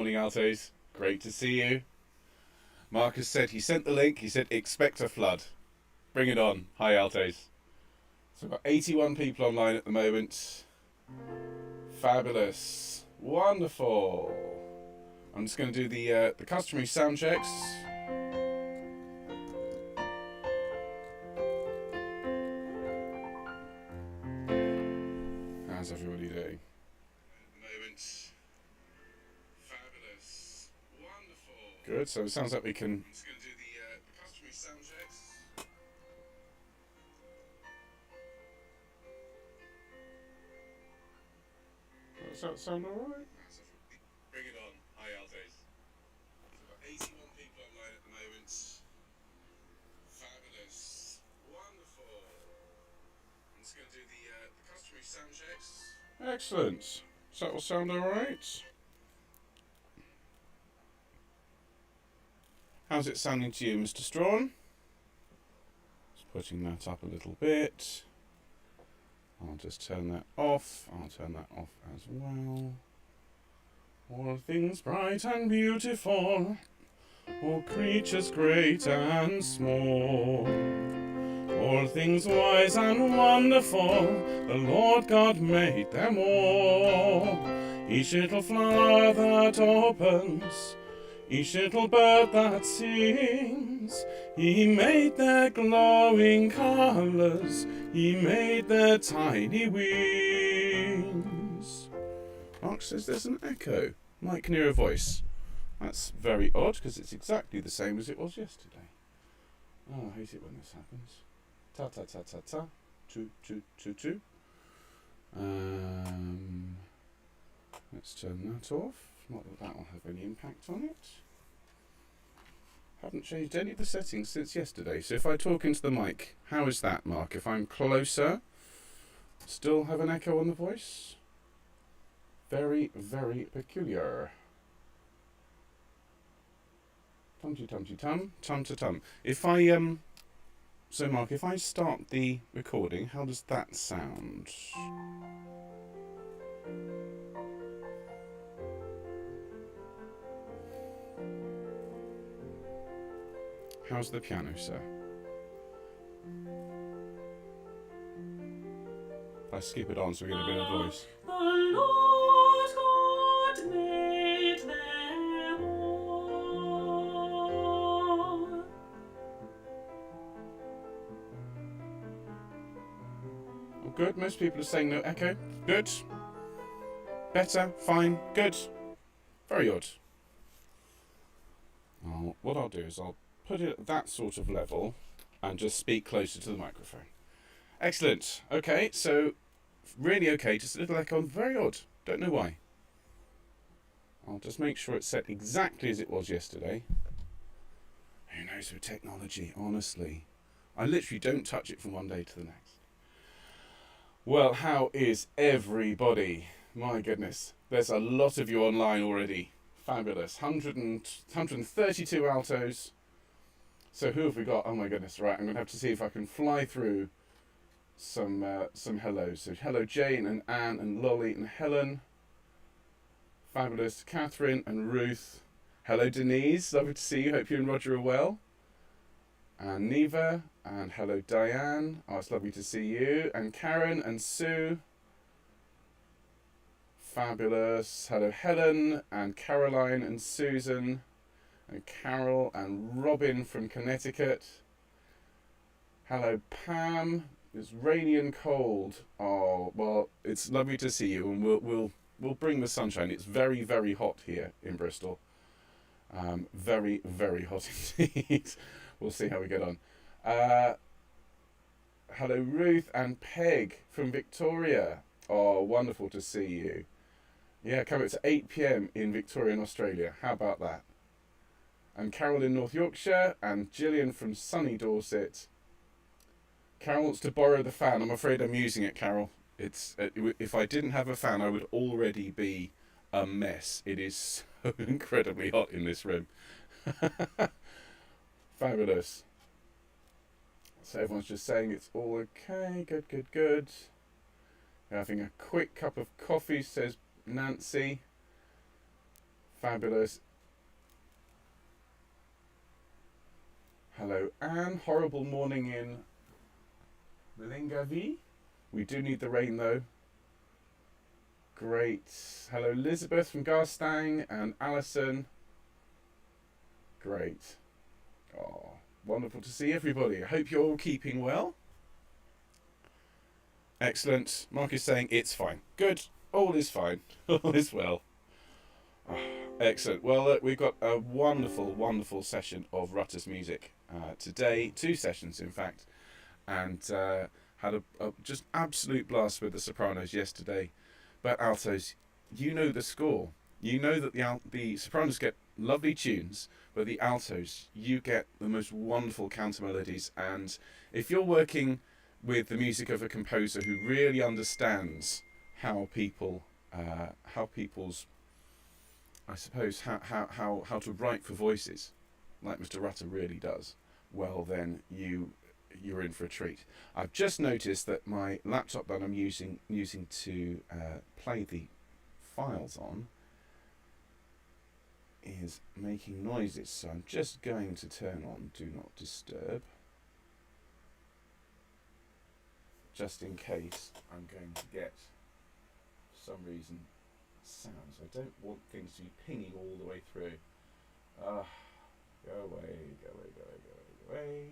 Morning, Altos. Great to see you. Marcus said he sent the link. He said, expect a flood. Bring it on. Hi, Altos. So we've got 81 people online at the moment. Fabulous. Wonderful. I'm just going to do the customary sound checks. How's everybody doing? At the moment. Fabulous. Wonderful. Good. So it sounds like we can. I'm just going to do the customary sound checks. Does that sound alright? Bring it on. Hi, Altos. So we've got 81 people online at the moment. Fabulous. Wonderful. I'm just going to do the customary sound checks. Excellent. Does that all sound alright? How's it sounding to you, Mr. Strawn? Just putting that up a little bit. I'll just turn that off. I'll turn that off as well. All things bright and beautiful, all creatures great and small, all things wise and wonderful, the Lord God made them all. Each little flower that opens, each little bird that sings, He made their glowing colours, He made their tiny wings. Mark says there's an echo. Mike can hear a voice. That's very odd, because it's exactly the same as it was yesterday. Oh, I hate it when this happens. Ta ta ta ta ta. Choo choo choo choo. Let's turn that off. Not that that will have any impact on it. Haven't changed any of the settings since yesterday. So if I talk into the mic, how is that, Mark? If I'm closer, still have an echo on the voice? Very, very peculiar. Tum-ty tum-ty tum, tum-ty tum. If I, so Mark, if I start the recording, how does that sound? How's the piano, sir? If I skip it on so we get a bit of voice. The Lord God made them all. Oh, good. Most people are saying no echo. Good. Better. Fine. Good. Very odd. What I'll do is I'll put it at that sort of level and just speak closer to the microphone. Excellent. Okay, so really okay, just a little echo. Very odd. Don't know why. I'll just make sure it's set exactly as it was yesterday. Who knows with technology, honestly. I literally don't touch it from one day to the next. Well, how is everybody? My goodness, there's a lot of you online already. Fabulous. 132 altos. So who have we got? Oh my goodness, right, I'm going to have to see if I can fly through some hellos. So hello Jane and Anne and Lolly and Helen. Fabulous. Catherine and Ruth. Hello Denise, lovely to see you. Hope you and Roger are well. And Neva. And hello Diane. Oh, it's lovely to see you. And Karen and Sue. Fabulous. Hello Helen and Caroline and Susan. And Carol and Robin from Connecticut. Hello Pam. It's rainy and cold. Oh, well, it's lovely to see you, and we'll bring the sunshine. It's very, very hot here in Bristol. Very, very hot indeed. We'll see how we get on. Hello Ruth and Peg from Victoria. Oh, wonderful to see you. Yeah, coming to 8 p.m. in Victoria in Australia. How about that? And Carol in North Yorkshire, and Gillian from sunny Dorset. Carol wants to borrow the fan. I'm afraid I'm using it, Carol. It's if I didn't have a fan, I would already be a mess. It is so incredibly hot in this room. Fabulous. So everyone's just saying it's all okay. Good, good, good. Having a quick cup of coffee, says Nancy. Fabulous. Hello, Anne. Horrible morning in Lingavi. We do need the rain though. Great. Hello, Elizabeth from Garstang and Alison. Great. Oh, wonderful to see everybody. I hope you're all keeping well. Excellent. Mark is saying it's fine. Good. All is fine. All is well. Oh, excellent. Well, look, we've got a wonderful, wonderful session of Rutter's music today. 2 sessions, in fact. And had a just absolute blast with the sopranos yesterday. But altos, you know the score. You know that the sopranos get lovely tunes, but the altos, you get the most wonderful counter melodies. And if you're working with the music of a composer who really understands how people's, I suppose, how to write for voices, like Mr. Rutter really does, well then you're in for a treat. I've just noticed that my laptop that I'm using to play the files on is making noises, so I'm just going to turn on Do Not Disturb, just in case I'm going to get, for some reason, sounds. I don't want things to be pinging all the way through. Go away, go away, go away, go away, go away.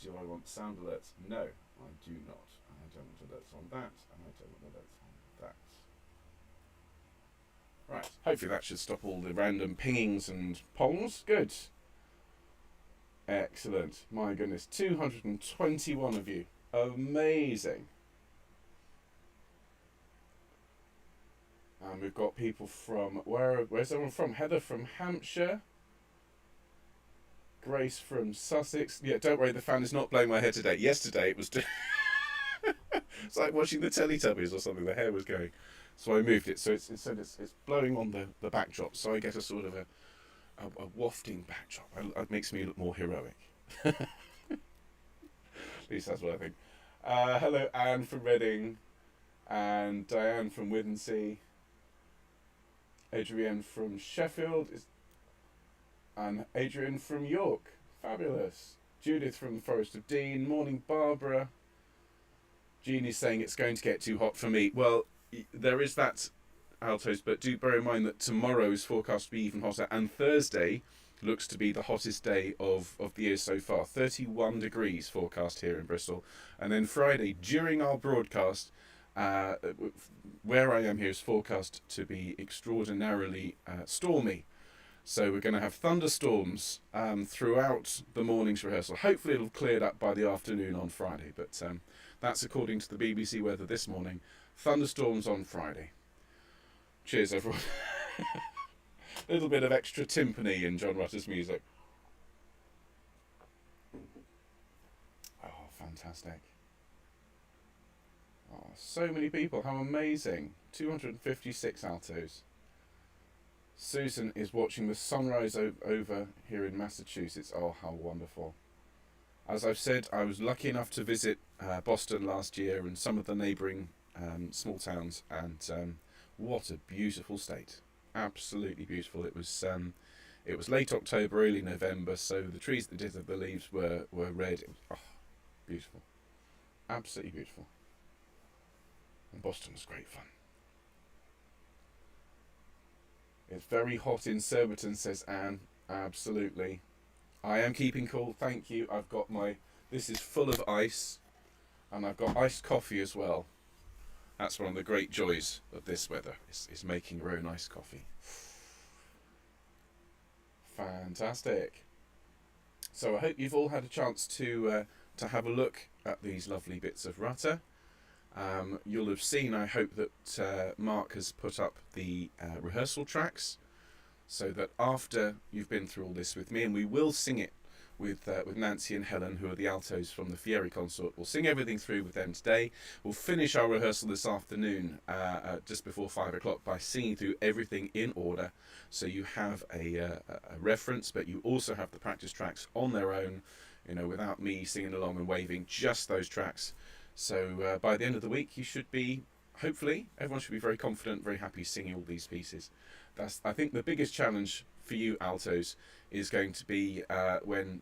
Do I want sound alerts? No, I do not. I don't want alerts on that, and I don't want alerts on that. Right, hopefully that should stop all the random pingings and polls. Good. Excellent. My goodness, 221 of you. Amazing. And we've got people from, where's everyone from? Heather from Hampshire. Grace from Sussex. Yeah, don't worry, the fan is not blowing my hair today. Yesterday it was it's like watching the Teletubbies or something. The hair was going, so I moved it so it's blowing on the backdrop, so I get a sort of a wafting backdrop. It makes me look more heroic. At least that's what I think. Hello, Anne from Reading, and Diane from Withensea, Adrienne from Sheffield, and Adrian from York. Fabulous. Judith from the Forest of Dean. Morning, Barbara. Jeannie's saying it's going to get too hot for me. Well, there is that, altos, but do bear in mind that tomorrow is forecast to be even hotter, and Thursday looks to be the hottest day of the year so far. 31 degrees forecast here in Bristol. And then Friday, during our broadcast, where I am here is forecast to be extraordinarily stormy. So we're going to have thunderstorms throughout the morning's rehearsal. Hopefully it'll clear up by the afternoon on Friday, but that's according to the BBC weather this morning. Thunderstorms on Friday. Cheers, everyone. A little bit of extra timpani in John Rutter's music. Oh, fantastic. Oh, so many people. How amazing. 256 altos. Susan is watching the sunrise over here in Massachusetts. Oh, how wonderful. As I've said, I was lucky enough to visit Boston last year and some of the neighbouring small towns, and what a beautiful state. Absolutely beautiful. It was late October, early November, so the trees that did have the leaves were red. It was, oh, beautiful. Absolutely beautiful. And Boston was great fun. It's very hot in Surbiton, says Anne. Absolutely. I am keeping cool, thank you. I've got this is full of ice, and I've got iced coffee as well. That's one of the great joys of this weather, is making your own iced coffee. Fantastic. So I hope you've all had a chance to have a look at these lovely bits of Rutter. You'll have seen, I hope, that Mark has put up the rehearsal tracks, so that after you've been through all this with me, and we will sing it with Nancy and Helen, who are the altos from the Fieri Consort. We'll sing everything through with them today. We'll finish our rehearsal this afternoon just before 5 o'clock by singing through everything in order, so you have a reference, but you also have the practice tracks on their own, without me singing along and waving, just those tracks. So by the end of the week, you should be hopefully everyone should be very confident, very happy singing all these pieces. I think the biggest challenge for you altos is going to be when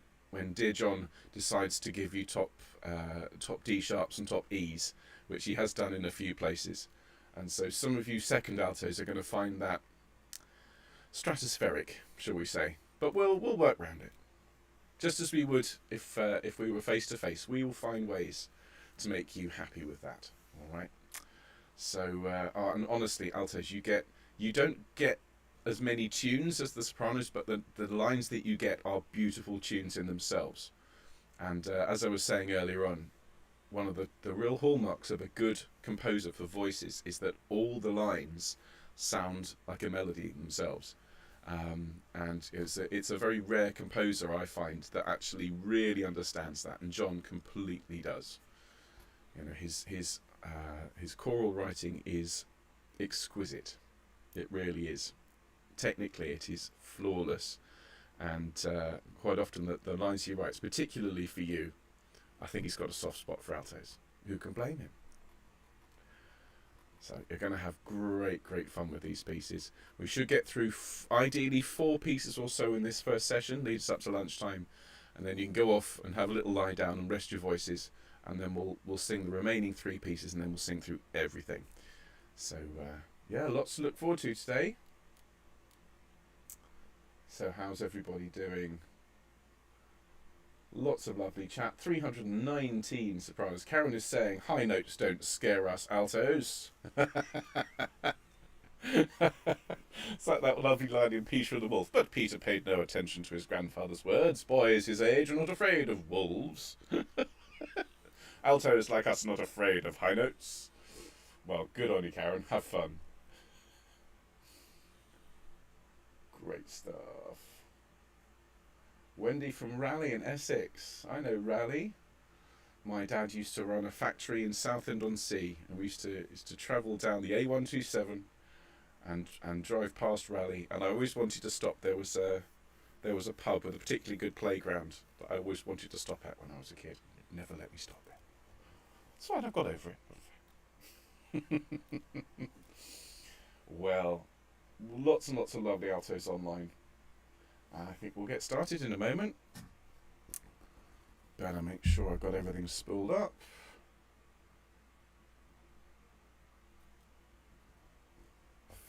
dear John decides to give you top D sharps and top E's, which he has done in a few places. And so some of you second altos are going to find that stratospheric, shall we say. But we'll work around it. Just as we would if we were face to face. We will find ways to make you happy with that. All right. So and honestly, altos, you don't get as many tunes as the sopranos, but the lines that you get are beautiful tunes in themselves. And as I was saying earlier on, one of the real hallmarks of a good composer for voices is that all the lines sound like a melody themselves. And it's a very rare composer, I find, that actually really understands that, and John completely does. You know, his choral writing is exquisite. It really is. Technically, it is flawless, and quite often the lines he writes, particularly for you, I think he's got a soft spot for altos. Who can blame him? So you're going to have great fun with these pieces. We should get through ideally 4 pieces or so in this first session, leads up to lunchtime, and then you can go off and have a little lie down and rest your voices, and then we'll sing the remaining 3 pieces, and then we'll sing through everything. So yeah, lots to look forward to today. So how's everybody doing? Lots of lovely chat. 319 sopranos. Karen is saying, high notes don't scare us altos. It's like that lovely line in Peter and the Wolf. But Peter paid no attention to his grandfather's words. Boys his age are not afraid of wolves. Altos like us not afraid of high notes. Well, good on you, Karen. Have fun. Great stuff. Wendy from Raleigh in Essex. I know Raleigh. My dad used to run a factory in Southend-on-Sea, and we used to travel down the A127 and drive past Raleigh. And I always wanted to stop. There was a pub with a particularly good playground that I always wanted to stop at when I was a kid. It never let me stop there. It's fine. I've got over it. Well, lots and lots of lovely altos online. I think we'll get started in a moment. Better make sure I've got everything spooled up.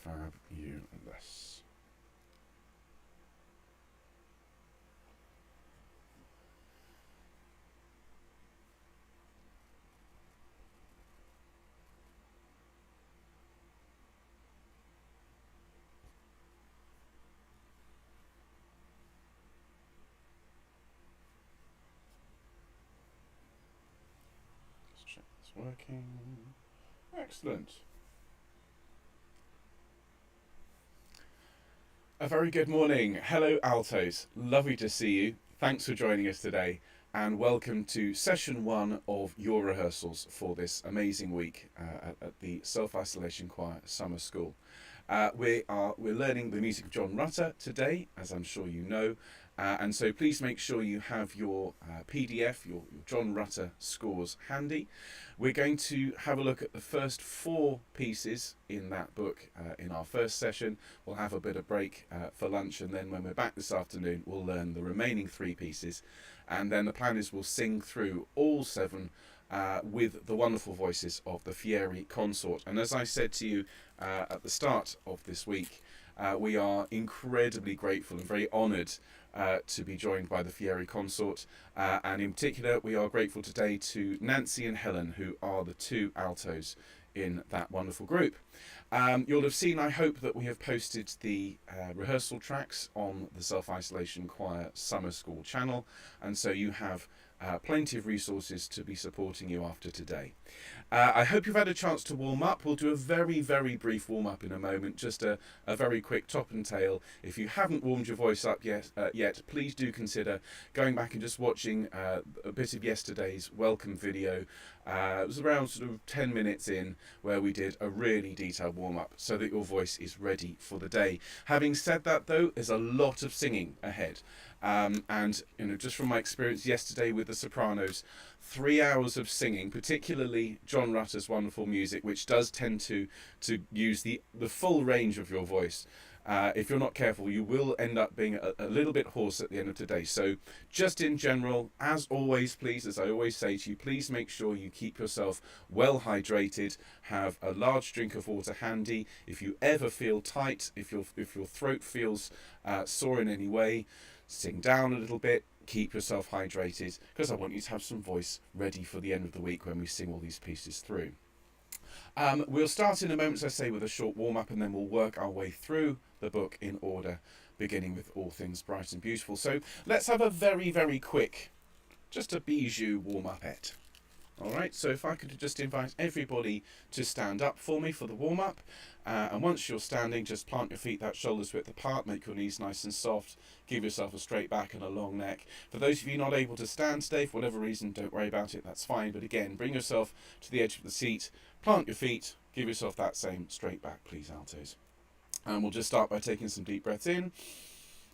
Fabulous. Check it's working. Excellent. A very good morning. Hello altos. Lovely to see you. Thanks for joining us today, and welcome to session 1 of your rehearsals for this amazing week at the Self-Isolation Choir Summer School. We're learning the music of John Rutter today, as I'm sure you know. And so please make sure you have your PDF, your John Rutter scores handy. We're going to have a look at the first 4 pieces in that book in our first session. We'll have a bit of break for lunch, and then when we're back this afternoon, we'll learn the remaining 3 pieces. And then the plan is we'll sing through all 7 with the wonderful voices of the Fieri Consort. And as I said to you at the start of this week, we are incredibly grateful and very honoured to be joined by the Fieri Consort, and in particular we are grateful today to Nancy and Helen, who are the 2 altos in that wonderful group. You'll have seen, I hope, that we have posted the rehearsal tracks on the Self-Isolation Choir Summer School channel, and so you have plenty of resources to be supporting you after today. I hope you've had a chance to warm up. We'll do a very brief warm up in a moment, just a very quick top and tail. If you haven't warmed your voice up yet, please do consider going back and just watching a bit of yesterday's welcome video. It was around sort of 10 minutes in where we did a really detailed warm-up so that your voice is ready for the day. Having said that though, there's a lot of singing ahead. And just from my experience yesterday with the sopranos, 3 hours of singing, particularly John Rutter's wonderful music, which does tend to use the full range of your voice. If you're not careful, you will end up being a little bit hoarse at the end of the day. So just in general, as always, please, as I always say to you, please make sure you keep yourself well hydrated, have a large drink of water handy. If you ever feel tight, if your throat feels sore in any way, sing down a little bit, keep yourself hydrated, because I want you to have some voice ready for the end of the week when we sing all these pieces through. We'll start in a moment, as I say, with a short warm-up, and then we'll work our way through the book in order, beginning with All Things Bright and Beautiful. So let's have a very, very quick, just a bijou warm-up-ette. All right, so if I could just invite everybody to stand up for me for the warm-up. And once you're standing, just plant your feet that shoulders width apart, make your knees nice and soft, give yourself a straight back and a long neck. For those of you not able to stand today, for whatever reason, don't worry about it, that's fine. But again, bring yourself to the edge of the seat, plant your feet, give yourself that same straight back, please, altos. And we'll just start by taking some deep breaths in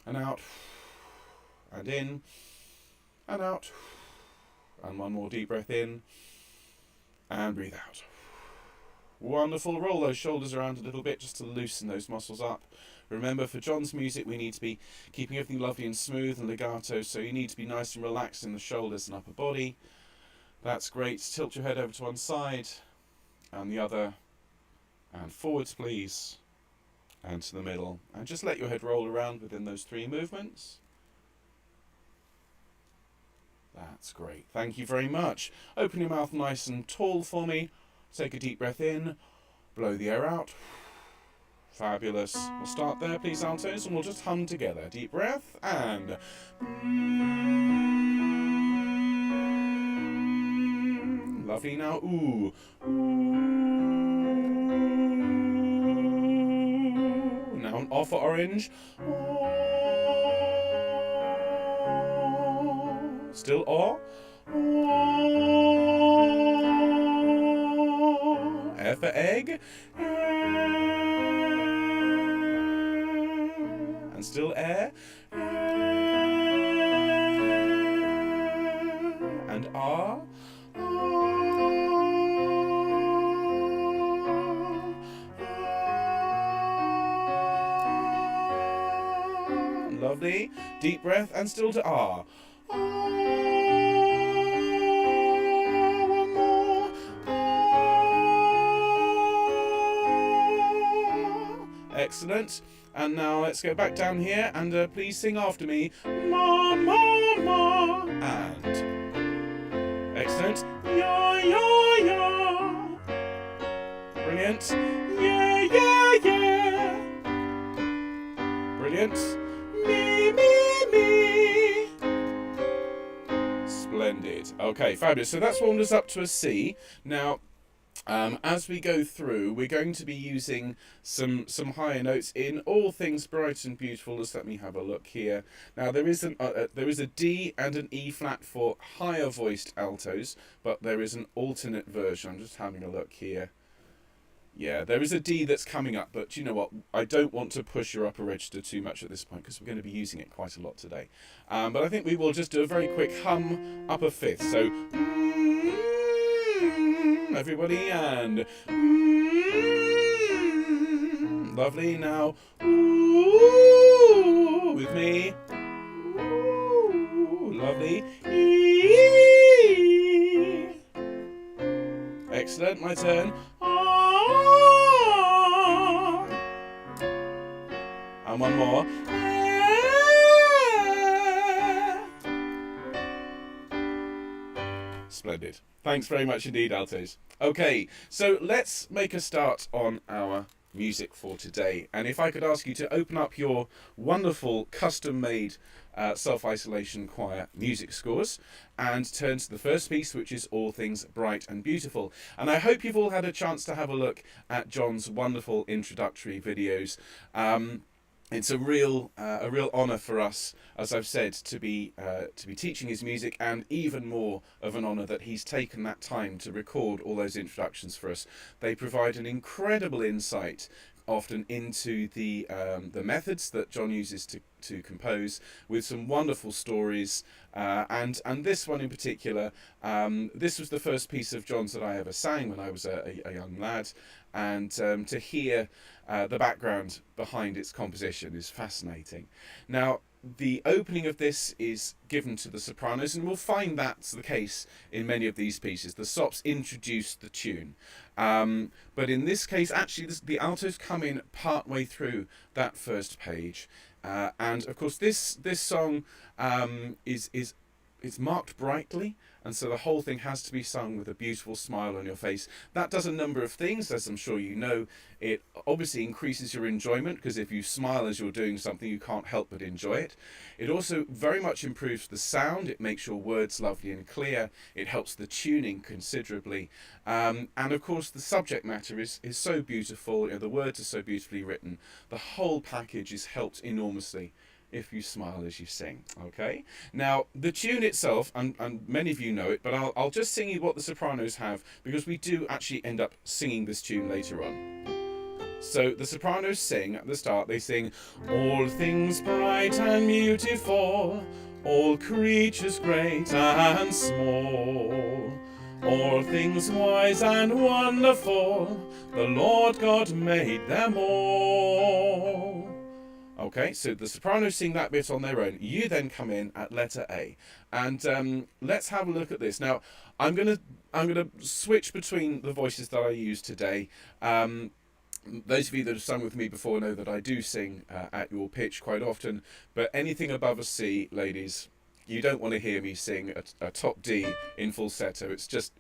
and out, and in and out, and one more deep breath in and breathe out. Wonderful. Roll those shoulders around a little bit just to loosen those muscles up. Remember, for John's music, we need to be keeping everything lovely and smooth and legato, so you need to be nice and relaxed in the shoulders and upper body. That's great. Tilt your head over to one side and the other, and forwards, please, and to the middle. And just let your head roll around within those 3 movements. That's great. Thank you very much. Open your mouth nice and tall for me. Take a deep breath in, blow the air out. Fabulous. We'll start there, please, altos, and we'll just hum together. Deep breath and... Lovely. Now, ooh. Now an off for orange. Still or. F for egg. And still air. And R. Lovely. Deep breath and still to R. One more. Excellent. And now let's go back down here and please sing after me. Ma, ma, ma. And excellent. Ya, ya, ya. Brilliant. Yeah, yeah, yeah. Brilliant. Me, me, me. Splendid. Okay, fabulous. So that's warmed us up to a C. Now, as we go through, we're going to be using some higher notes in All Things Bright and Beautiful. Just let me have a look here. Now, there is a D and an E flat for higher voiced altos, but there is an alternate version. I'm just having a look here. Yeah, there is a D that's coming up, but you know what? I don't want to push your upper register too much at this point because we're going to be using it quite a lot today. But I think we will just do a very quick hum upper fifth. So, everybody, and lovely. Now, with me. Lovely. Excellent. My turn. And one more. Splendid. Thanks very much indeed, altos. Okay, so let's make a start on our music for today. And if I could ask you to open up your wonderful custom-made self-isolation choir music scores and turn to the first piece, which is All Things Bright and Beautiful. And I hope you've all had a chance to have a look at John's wonderful introductory videos. it's a real honour for us, as I've said, to be teaching his music, and even more of an honour that he's taken that time to record all those introductions for us. They provide an incredible insight, often into the methods that John uses to compose, with some wonderful stories. And this one in particular, this was the first piece of John's that I ever sang when I was a young lad, and to hear the background behind its composition is fascinating. Now, the opening of this is given to the sopranos, and we'll find that's the case in many of these pieces. The sops introduce the tune, but in this case, actually, the altos come in part way through that first page, and of course, this song is it's marked brightly, and so the whole thing has to be sung with a beautiful smile on your face. That does a number of things, as I'm sure you know. It obviously increases your enjoyment, because if you smile as you're doing something, you can't help but enjoy it. It also very much improves the sound. It makes your words lovely and clear. It helps the tuning considerably. And of course, the subject matter is so beautiful. You know, the words are so beautifully written. The whole package is helped enormously if you smile as you sing. Okay, now the tune itself, and many of you know it, but I'll just sing you what the sopranos have, because we do actually end up singing this tune later on. So the sopranos sing at the start, they sing, "All things bright and beautiful, all creatures great and small, all things wise and wonderful, the Lord God made them all." Okay, so the sopranos sing that bit on their own. You then come in at letter A, and let's have a look at this. Now, I'm gonna switch between the voices that I use today. Those of you that have sung with me before know that I do sing at your pitch quite often, but anything above a C, ladies, you don't want to hear me sing a top D in falsetto. It's just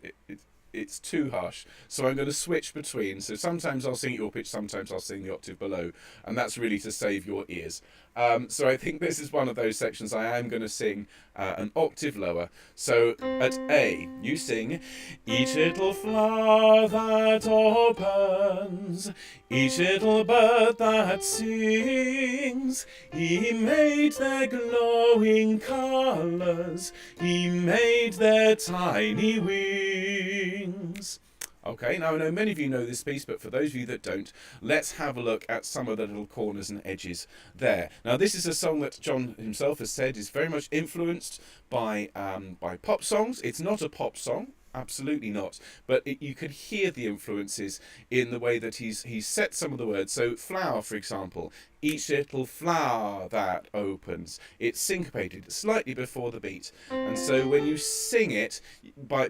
it's too harsh. So I'm going to switch between. So sometimes I'll sing at your pitch, sometimes I'll sing the octave below, and that's really to save your ears. So I think this is one of those sections I am going to sing an octave lower. So at A, you sing, "Each little flower that opens, each little bird that sings, he made their glowing colours, he made their tiny wings." Okay, now I know many of you know this piece, but for those of you that don't, let's have a look at some of the little corners and edges there. Now, this is a song that John himself has said is very much influenced by pop songs. It's not a pop song, absolutely not, but you could hear the influences in the way that he's set some of the words. So flower, for example, each little flower that opens, it's syncopated slightly before the beat, and so when you sing it, by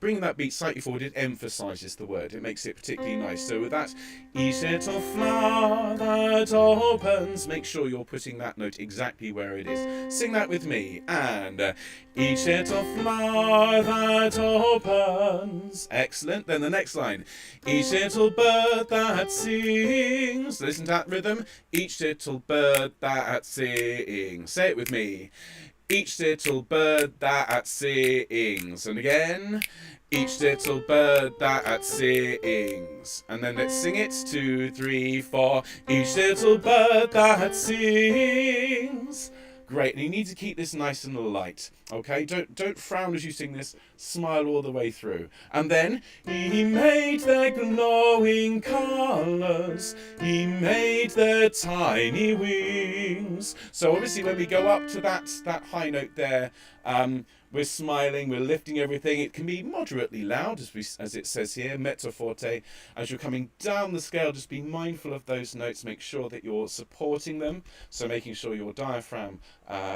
bringing that beat slightly forward, it emphasizes the word. It makes it particularly nice. So with that, each little flower that opens, make sure you're putting that note exactly where it is. Sing that with me. And each little flower that opens. Excellent. Then the next line, each little bird that sings. Listen to that rhythm. Each little bird that sings. Say it with me. Each little bird that sings. And again, each little bird that sings. And then let's sing it. 2, 3, 4. Each little bird that sings. Great, and you need to keep this nice and light, okay? Don't frown as you sing this, smile all the way through. And then, he made their glowing colours, he made their tiny wings. So obviously when we go up to that high note there, we're smiling, we're lifting everything. It can be moderately loud, as it says here, mezzo forte. As you're coming down the scale, just be mindful of those notes. Make sure that you're supporting them. So making sure your diaphragm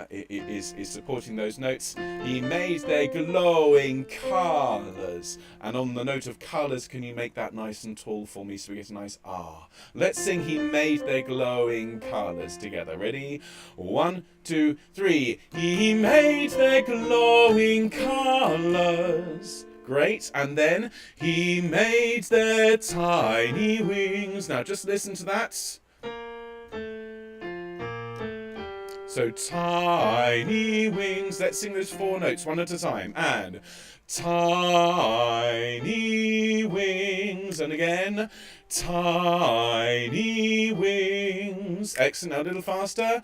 is supporting those notes. He made their glowing colours. And on the note of colours, can you make that nice and tall for me so we get a nice ah? Let's sing he made their glowing colours together. Ready? 1, 2, 3. He made their glowing colours. Great. And then he made their tiny wings. Now just listen to that. So tiny wings. Let's sing those 4 notes one at a time. And tiny wings. And again, tiny wings. wings. Excellent. Now a little faster.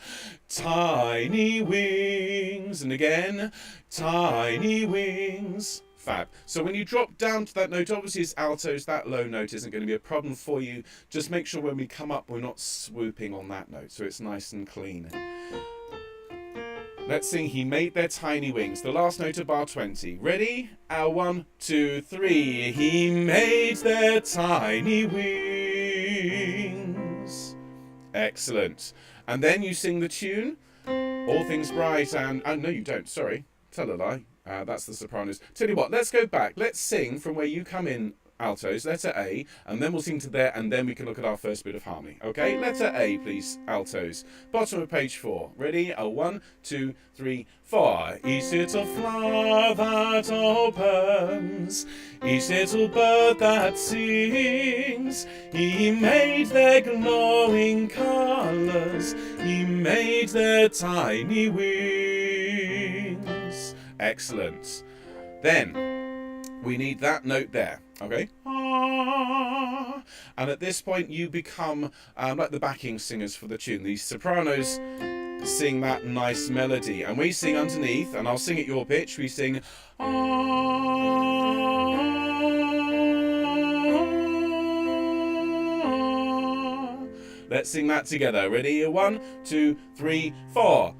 Tiny wings. And again, tiny wings. Fab. So when you drop down to that note, obviously it's altos, that low note isn't going to be a problem for you. Just make sure when we come up, we're not swooping on that note, so it's nice and clean. Let's sing He Made Their Tiny Wings, the last note of bar 20. Ready? 1, 2, 3. He made their tiny wings. Excellent. And then you sing the tune, All Things Bright and... Oh, no, you don't. Sorry. Tell a lie. That's the sopranos. Tell you what, let's go back. Let's sing from where you come in, altos, letter A, and then we'll sing to there, and then we can look at our first bit of harmony. Okay, letter A, please, altos. Bottom of page 4. Ready? 1, 2, 3, 4. Each little flower that opens, each little bird that sings, He made their glowing colours, He made their tiny wings. Excellent. Then we need that note there. Okay. Ah. And at this point you become like the backing singers for the tune. These sopranos sing that nice melody, and we sing underneath, and I'll sing at your pitch. We sing ah. Let's sing that together. Ready? 1, 2, 3, 4.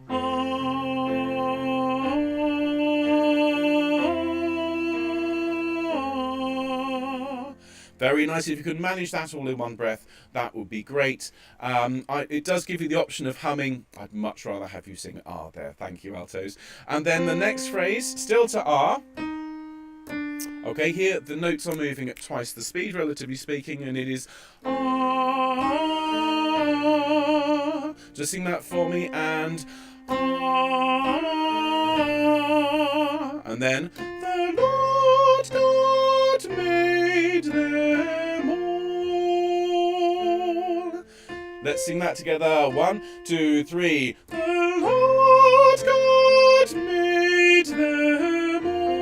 Very nice. If you could manage that all in one breath, that would be great. It does give you the option of humming. I'd much rather have you sing R there. Thank you, altos. And then the next phrase, still to R. Okay, here the notes are moving at twice the speed, relatively speaking, and it is R. Just sing that for me, and R. And then the Lord God made them all. Let's sing that together. 1, 2, 3. The Lord God made them all.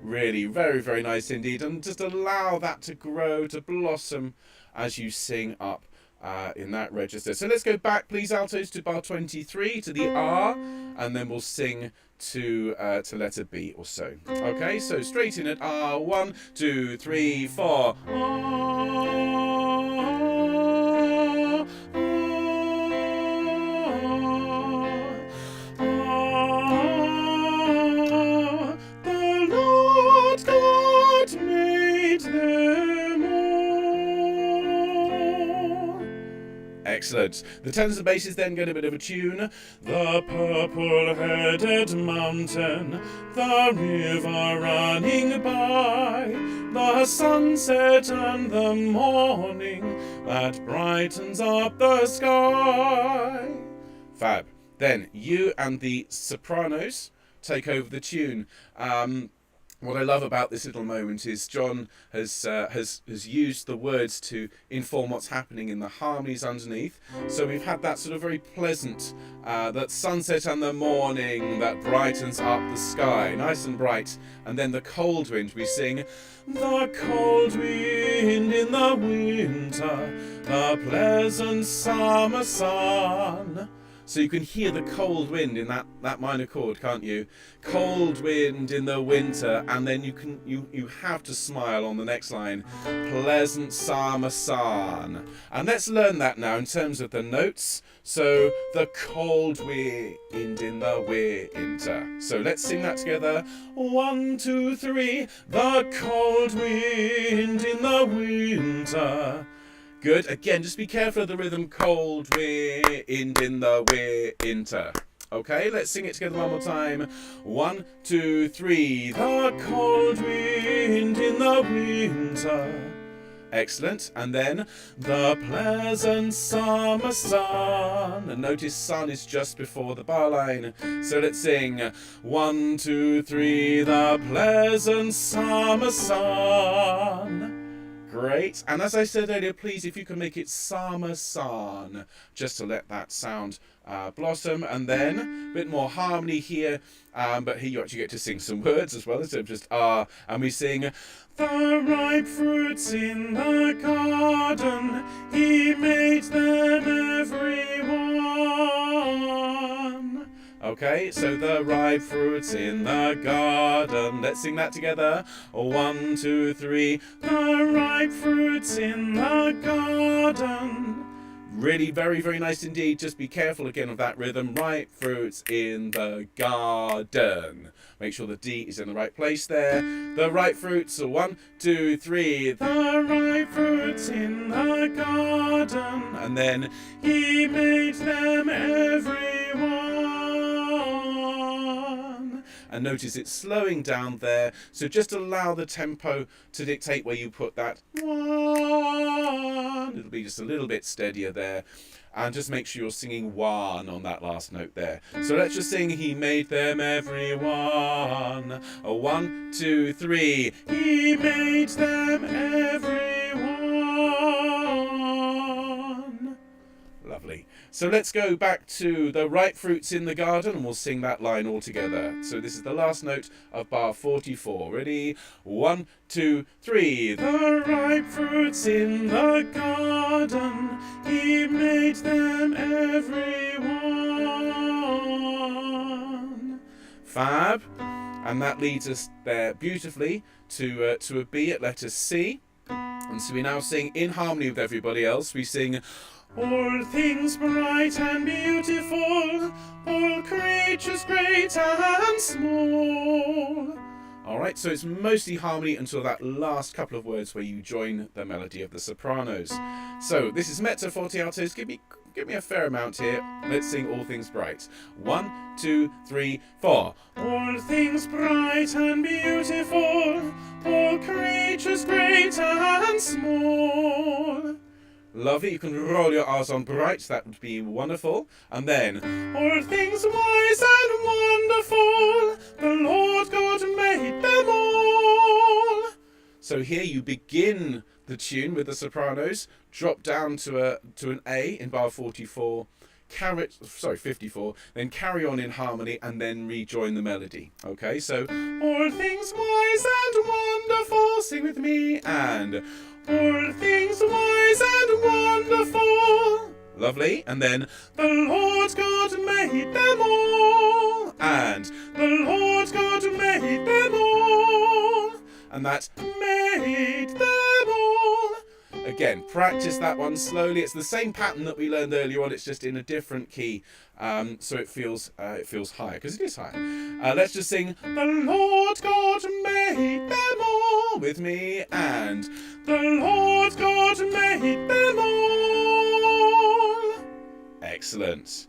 Really, very, very nice indeed. And just allow that to grow, to blossom as you sing up in that register. So let's go back, please, altos, to bar 23, to the R, and then we'll sing to letter B or so. Okay, so straight in at R. 1, 2, 3, 4. The Lord God made them all. Excellent. The tenors and basses then get a bit of a tune. The purple-headed mountain, the river running by, the sunset and the morning that brightens up the sky. Fab. Then you and the sopranos take over the tune. What I love about this little moment is John has used the words to inform what's happening in the harmonies underneath. So we've had that sort of very pleasant, that sunset and the morning that brightens up the sky, nice and bright. And then the cold wind, we sing, the cold wind in the winter, the pleasant summer sun. So you can hear the cold wind in that minor chord, can't you? Cold wind in the winter, and then you have to smile on the next line. Pleasant summer sun. And let's learn that now in terms of the notes. So the cold wind in the winter. So let's sing that together. 1, 2, 3. The cold wind in the winter. Good. Again, just be careful of the rhythm. Cold wind in the winter. Okay, let's sing it together one more time. 1, 2, 3. The cold wind in the winter. Excellent. And then the pleasant summer sun. And notice sun is just before the bar line. So let's sing 1, 2, 3. The pleasant summer sun. Great. Great. And as I said earlier, please, if you can make it sama-san, just to let that sound blossom. And then a bit more harmony here. But here you actually get to sing some words as well, instead of just ah. And we sing, the ripe fruits in the garden, he made them every one. Okay, so the ripe fruits in the garden. Let's sing that together. 1, 2, 3. The ripe fruits in the garden. Really very, very nice indeed. Just be careful again of that rhythm. Ripe fruits in the garden. Make sure the D is in the right place there. The ripe fruits. 1, 2, 3. The ripe fruits in the garden. And then he made them every one. And notice it's slowing down there. So just allow the tempo to dictate where you put that one. It'll be just a little bit steadier there. And just make sure you're singing one on that last note there. So let's just sing, he made them every one. 1, 2, 3. He made them every one. Lovely. So let's go back to the ripe fruits in the garden and we'll sing that line all together. So this is the last note of bar 44. Ready? 1, 2, 3. The ripe fruits in the garden, he made them every one. Fab. And that leads us there beautifully to a B at letter C. And so we now sing in harmony with everybody else. We sing, all things bright and beautiful, all creatures great and small. Alright, so it's mostly harmony until that last couple of words where you join the melody of the sopranos. So this is mezzo forte altos. Give me a fair amount here. Let's sing all things bright. 1, 2, 3, 4. All things bright and beautiful, all creatures great and small. Lovely. You can roll your R's on bright. That would be wonderful. And then, all things wise and wonderful, the Lord God made them all. So here you begin the tune with the sopranos, drop down to an A in bar 44, 54, then carry on in harmony and then rejoin the melody. Okay, so all things wise and wonderful, sing with me, and all things wise and wonderful. Lovely. And then the Lord God made them all, and the Lord God made them all, and that made them all. Again, practice that one slowly. It's the same pattern that we learned earlier on. It's just in a different key, so it feels higher, because it is higher. Let's just sing, the Lord God made them all, with me, and the Lord God made them all. Excellent.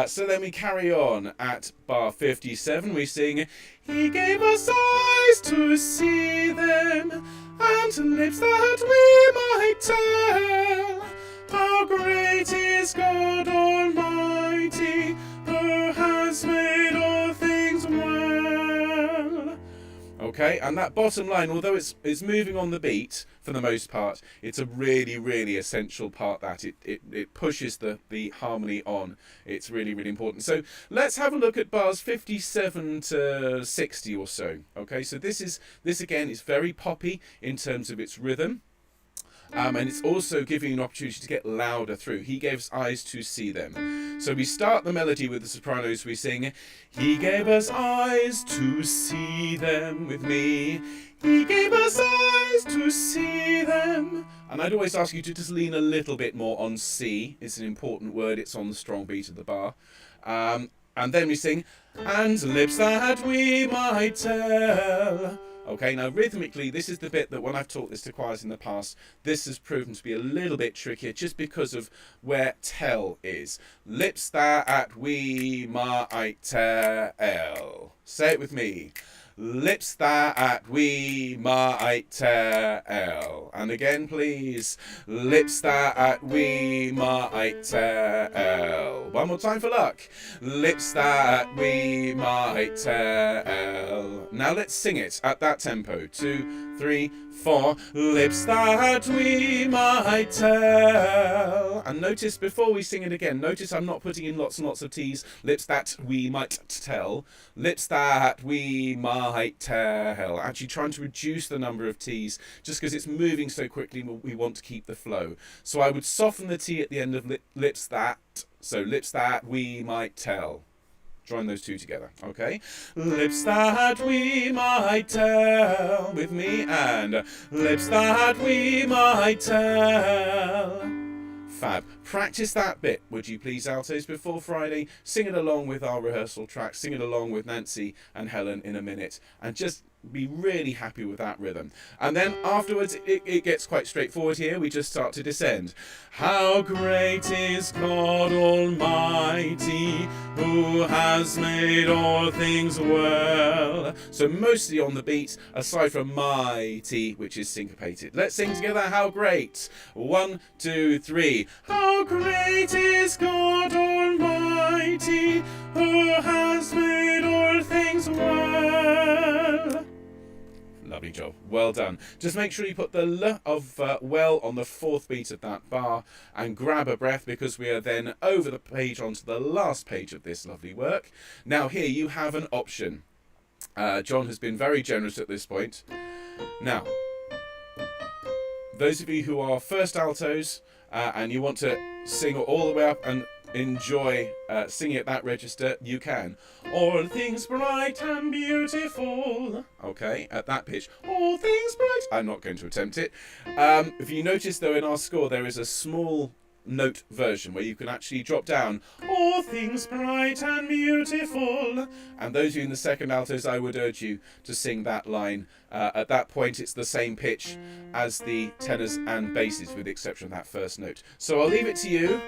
So then we carry on at bar 57. We sing, he gave us eyes to see them, and lips that we might tell how great is God Almighty, who has made all things well. Okay, and that bottom line, although it's moving on the beat for the most part, it's a really, really essential part that it pushes the harmony on. It's really, really important. So let's have a look at bars 57 to 60 or so. Okay, so this again is very poppy in terms of its rhythm. And it's also giving you an opportunity to get louder through. He gave us eyes to see them. So we start the melody with the sopranos. We sing, he gave us eyes to see them, with me. He gave us eyes to see them. And I'd always ask you to just lean a little bit more on C. It's an important word. It's on the strong beat of the bar. And then we sing, and lips that we might tell. Okay, now rhythmically, this is the bit that when I've taught this to choirs in the past, this has proven to be a little bit trickier just because of where tell is. Lips that we might tell. Say it with me. lips that we might tell. And again, please, lips that we might tell. One more time for luck. Lips that we might tell. Now let's sing it at that tempo. 2, 3, 4. Lips that we might tell. And notice before we sing it again, notice I'm not putting in lots and lots of T's. Lips that we might tell. Lips that we might tell. Actually trying to reduce the number of T's just because it's moving so quickly, we want to keep the flow. So I would soften the T at the end of lips that. So lips that we might tell. Join those two together, okay? Lips that we might tell with me, and lips that we might tell. Fab. Practice that bit, would you please, altos, before Friday. Sing it along with our rehearsal track. Sing it along with Nancy and Helen in a minute. And just be really happy with that rhythm. And then afterwards, it gets quite straightforward here. We just start to descend. How great is God Almighty, who has made all things well. So mostly on the beat, aside from mighty, which is syncopated. Let's sing together, how great. 1, 2, 3. How great is God Almighty, who has made all things well. Lovely job. Well done. Just make sure you put the L of well on the 4th beat of that bar and grab a breath, because we are then over the page onto the last page of this lovely work. Now here you have an option. John has been very generous at this point. Now, those of you who are first altos and you want to sing all the way up and enjoy singing at that register, you can. All things bright and beautiful. Okay, at that pitch. All things bright. I'm not going to attempt it. If you notice though, in our score there is a small note version where you can actually drop down all things bright and beautiful. And those of you in the second altos, I would urge you to sing that line. At that point it's the same pitch as the tenors and basses, with the exception of that first note. So I'll leave it to you.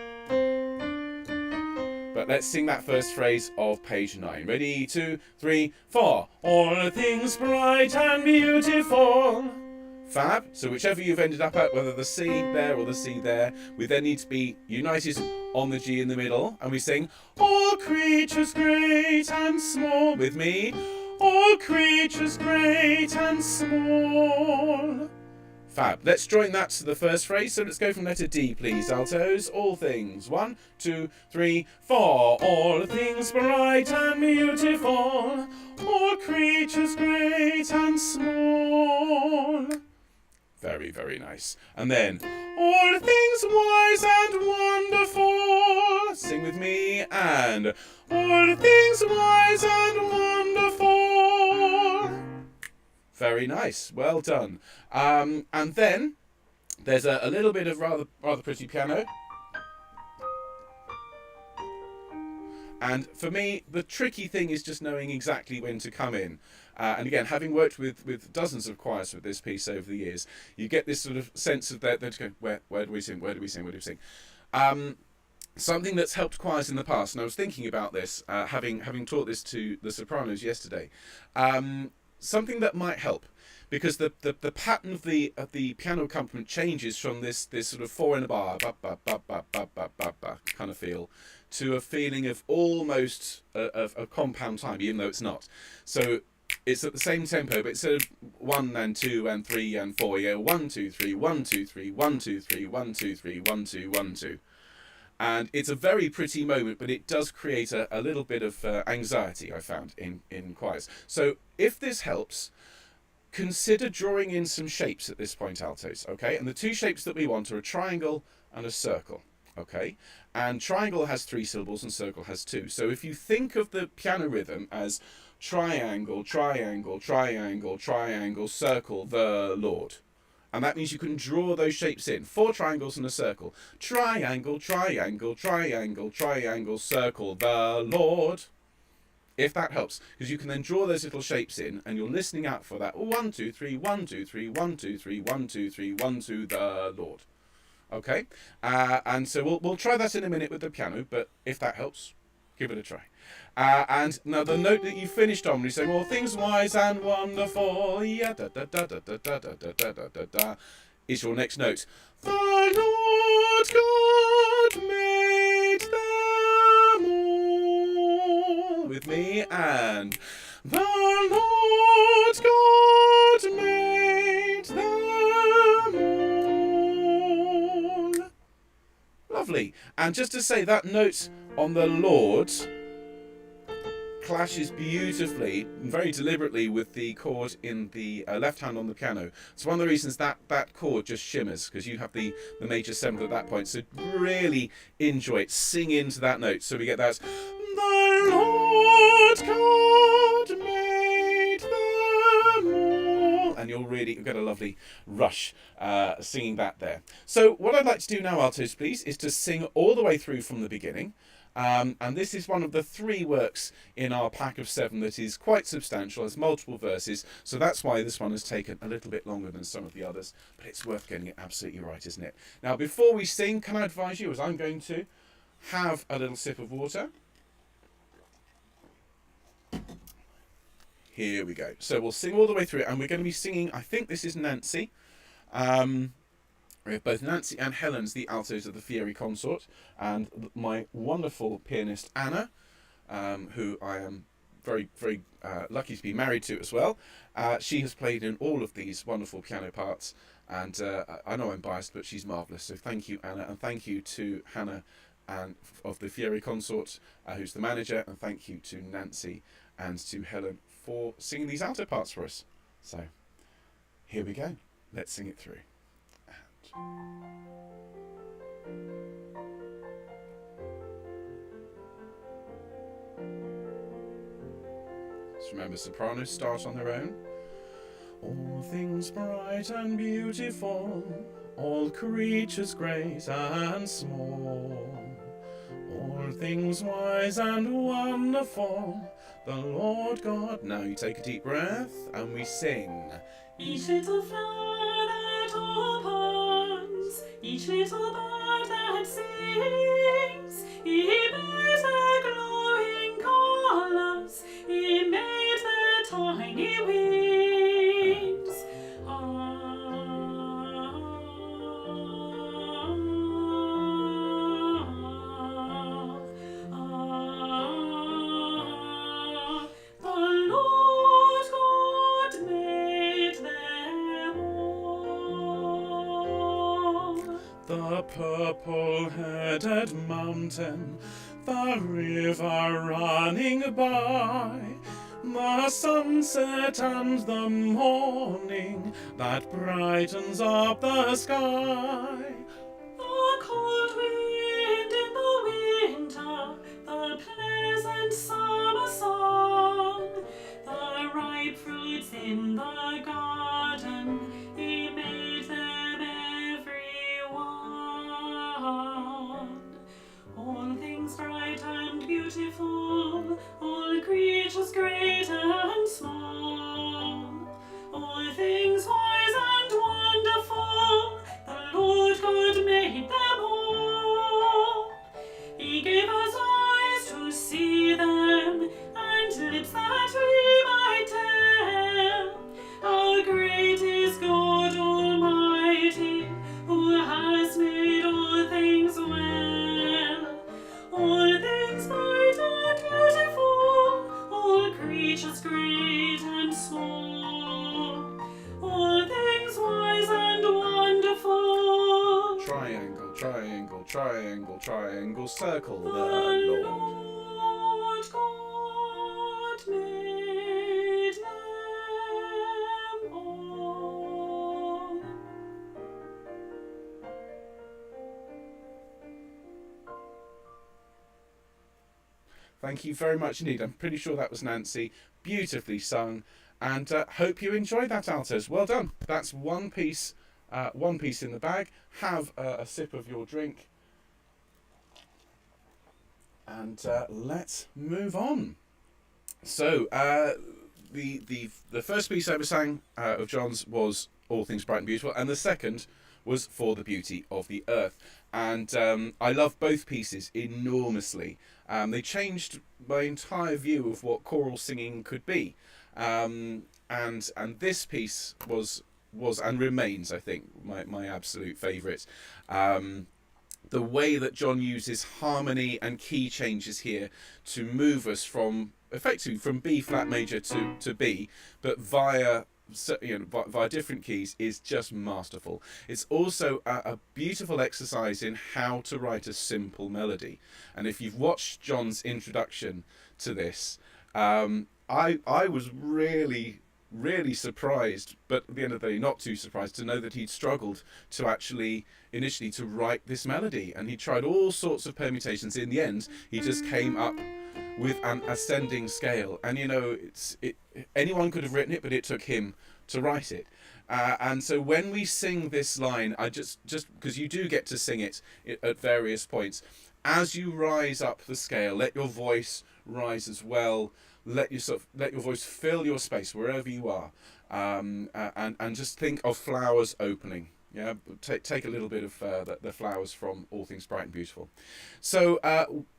But let's sing that first phrase of page 9. Ready, 2, 3, 4. All things bright and beautiful. Fab. So whichever you've ended up at, whether the C there or the C there, we then need to be united on the G in the middle. And we sing, all creatures great and small. With me. All creatures great and small. Fab. Let's join that to the first phrase. So let's go from letter D, please, altos. All things. 1, 2, 3, 4. All things bright and beautiful. All creatures great and small. Very, very nice. And then, all things wise and wonderful. Sing with me. And all things wise and wonderful. Very nice. Well done. And then there's a little bit of rather pretty piano. And for me, the tricky thing is just knowing exactly when to come in. And again, having worked with dozens of choirs with this piece over the years, you get this sort of sense of that go, where do we sing, where do we sing, where do we sing? Something that's helped choirs in the past, and I was thinking about this, having taught this to the sopranos yesterday. Something that might help, because the pattern of the piano accompaniment changes from this sort of 4 in a bar, ba ba ba ba ba ba ba ba kind of feel, to a feeling of almost a compound time, even though it's not. So it's at the same tempo, but instead of 1 and 2 and 3 and 4, you go 1 2 3 1 2 3 1 2 3 1 2 3 1 2 1 2. And it's a very pretty moment, but it does create a little bit of anxiety, I found, in choirs. So if this helps, consider drawing in some shapes at this point, altos, okay? And the two shapes that we want are a triangle and a circle, okay? And triangle has 3 syllables and circle has 2. So if you think of the piano rhythm as triangle, triangle, triangle, triangle, circle, the Lord. And that means you can draw those shapes in. 4 triangles and a circle. Triangle, triangle, triangle, triangle, circle, the Lord. If that helps, because you can then draw those little shapes in, and you're listening out for that 1 2 3 1 2 3 1 2 3 1 2 3 1 2 the Lord. Okay, and so we'll try that in a minute with the piano. But if that helps, Give it a try. And now the note that you finished on when you say all things wise and wonderful, yeah, da da da da da da da da da da da da, is your next note. The Lord God made them all. With me, and the Lord God made them all. Lovely. And just to say, that note on the Lord clashes beautifully and very deliberately with the chord in the left hand on the piano. It's one of the reasons that chord just shimmers, because you have the major seventh at that point. So really enjoy it. Sing into that note. So we get that. The Lord God made them all. And you'll get a lovely rush singing that there. So what I'd like to do now, altos, please, is to sing all the way through from the beginning. And this is one of the 3 works in our pack of 7 that is quite substantial, has multiple verses, so that's why this one has taken a little bit longer than some of the others, but it's worth getting it absolutely right, isn't it? Now, before we sing, can I advise you, as I'm going to, have a little sip of water. Here we go. So we'll sing all the way through it, and we're going to be singing, I think this is Nancy. We have both Nancy and Helen's the altos of the Fieri Consort, and my wonderful pianist Anna, who I am very, very lucky to be married to as well. She has played in all of these wonderful piano parts, and I know I'm biased, but she's marvellous. So thank you, Anna, and thank you to Hannah and of the Fieri Consort, who's the manager, and thank you to Nancy and to Helen for singing these alto parts for us. So here we go. Let's sing it through. Just remember, sopranos start on their own. All things bright and beautiful, all creatures great and small, all things wise and wonderful, the Lord God. Now you take a deep breath and we sing. Each little flower that opens, each little bird that sings, He made their glowing colours, He made their tiny wings. The Lord God made them all. The purple-headed mountain, the river running by, the sunset and the morning that brightens up the sky. The cold wind in the winter, the pleasant summer song, the ripe fruits in the garden, He made them every one. All things bright and beautiful, all creatures great and small, all things wise and wonderful, the Lord God made them all. He gave us eyes to see them, and lips that we might tell how great is God Almighty, who has made all things well. All things bright and beautiful, all creatures great and small, all things wise and wonderful. Triangle, triangle, triangle, triangle, circle the The Lord. Lord God made them all. Thank you very much indeed. I'm pretty sure that was Nancy. Beautifully sung, and hope you enjoyed that, altos. Well done. That's one piece in the bag. Have a sip of your drink, and let's move on. So the first piece I ever sang of John's was All Things Bright and Beautiful, and the second was For the Beauty of the Earth. And I love both pieces enormously. They changed my entire view of what choral singing could be. And this piece was and remains, I think, my absolute favourite. The way that John uses harmony and key changes here to move us from effectively from B flat major to B, but via different keys, is just masterful. It's also a beautiful exercise in how to write a simple melody. And if you've watched John's introduction to this, I was really surprised, but at the end of the day not too surprised, to know that he'd struggled to actually initially to write this melody, and he tried all sorts of permutations. In the end, he just came up with an ascending scale, and anyone could have written it, but it took him to write it. And so when we sing this line, I just because you do get to sing it at various points, as you rise up the scale, let your voice rise as well. Let your voice fill your space wherever you are, and just think of flowers opening. Yeah, take a little bit of the flowers from All Things Bright and Beautiful. So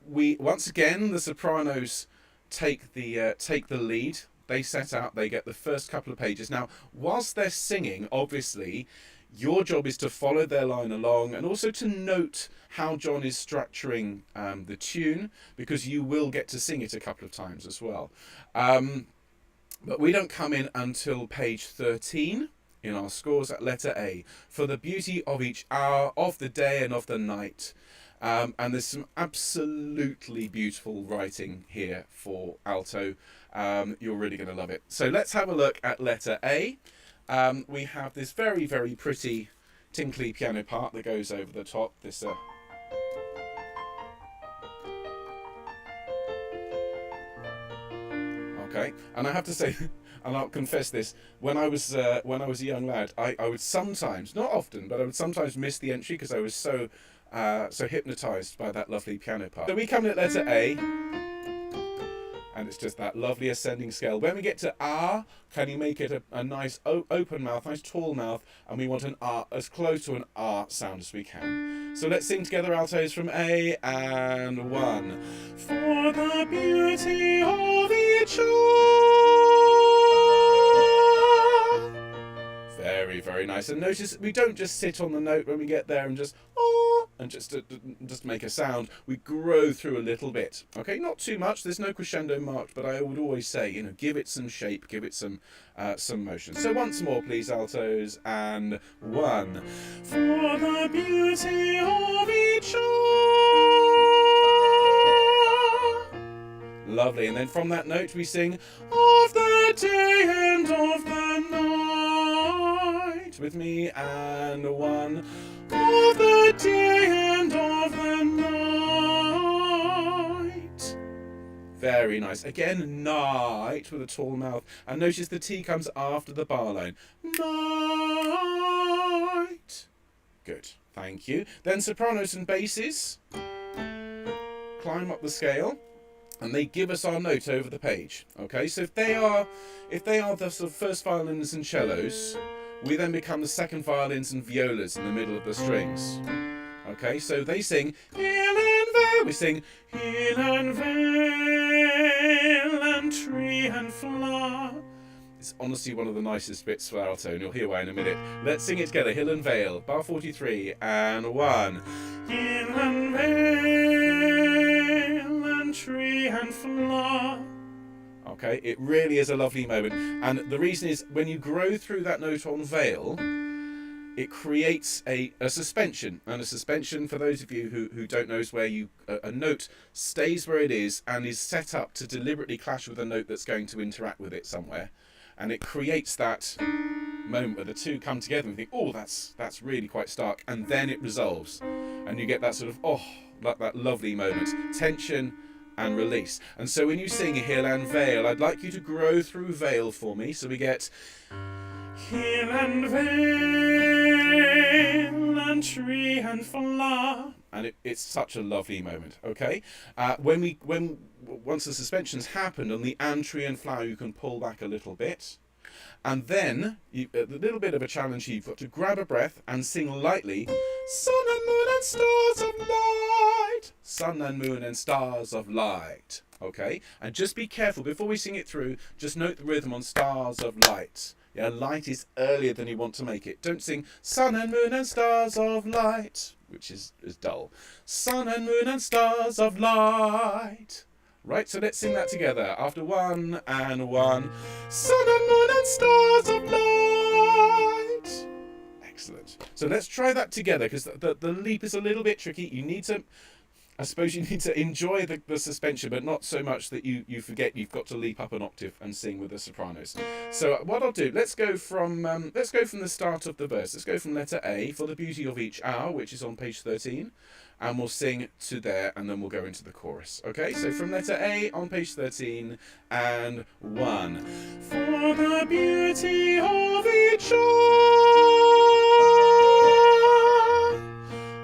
we once again, the sopranos take the lead. They set out. They get the first couple of pages. Now, whilst they're singing, obviously, your job is to follow their line along, and also to note how John is structuring the tune, because you will get to sing it a couple of times as well. But we don't come in until page 13 in our scores at letter A. For the beauty of each hour, of the day and of the night. And there's some absolutely beautiful writing here for alto. You're really going to love it. So let's have a look at letter A. We have this very, very pretty tinkly piano part that goes over the top. This okay, and I have to say, and I'll confess this, when I was a young lad, I would sometimes, not often, but I would sometimes miss the entry because I was so hypnotised by that lovely piano part. So we come in at letter A, and it's just that lovely ascending scale. When we get to R, can you make it a nice open mouth, nice tall mouth, and we want an R, as close to an R sound as we can. So let's sing together altos from A, and 1. For the beauty of each hour. Very, very nice. And notice we don't just sit on the note when we get there and just and just make a sound. We grow through a little bit. Okay, not too much. There's no crescendo marked, but I would always say, give it some shape, give it some motion. So once more, please, altos, and 1. For the beauty of each hour. Lovely. And then from that note we sing of the day and of the night. With me, and 1. Of the day and of the night. Very nice. Again, night with a tall mouth. And notice the T comes after the bar line. Night. Good. Thank you. Then sopranos and basses climb up the scale, and they give us our note over the page. Okay, so if they are the sort of first violins and cellos, we then become the second violins and violas in the middle of the strings. Okay, so they sing hill and vale. We sing hill and vale and tree and flower. It's honestly one of the nicest bits for alto, and you'll hear why in a minute. Let's sing it together. Hill and vale, bar 43, and 1. Hill and vale and tree and flower. Okay, it really is a lovely moment, and the reason is when you grow through that note on vale, it creates a suspension, and a suspension, for those of you who don't know, is where a note stays where it is and is set up to deliberately clash with a note that's going to interact with it somewhere, and it creates that moment where the two come together and you think, oh, that's really quite stark, and then it resolves, and you get that sort of that lovely moment, tension and release. And so when you sing hill and vale, I'd like you to grow through vale for me. So we get hill and vale and tree and flower, and it's such a lovely moment. Okay, once the suspension's happened on the and tree and flower, you can pull back a little bit, And then, a little bit of a challenge, you've got to grab a breath and sing lightly, sun and moon and stars of light, sun and moon and stars of light. Okay? And just be careful, before we sing it through, just note the rhythm on stars of light. Yeah, light is earlier than you want to make it. Don't sing sun and moon and stars of light, which is dull. Sun and moon and stars of light. Right, so let's sing that together. After 1 and 1. Sun and moon and stars of light. Excellent. So let's try that together, because the leap is a little bit tricky. You need to, I suppose you need to enjoy the suspension, but not so much that you forget you've got to leap up an octave and sing with the sopranos. So what I'll do, let's go from the start of the verse. Let's go from letter A, for the beauty of each hour, which is on page 13. And we'll sing to there, and then we'll go into the chorus. Okay, so from letter A on page 13, and 1. For the beauty of each hour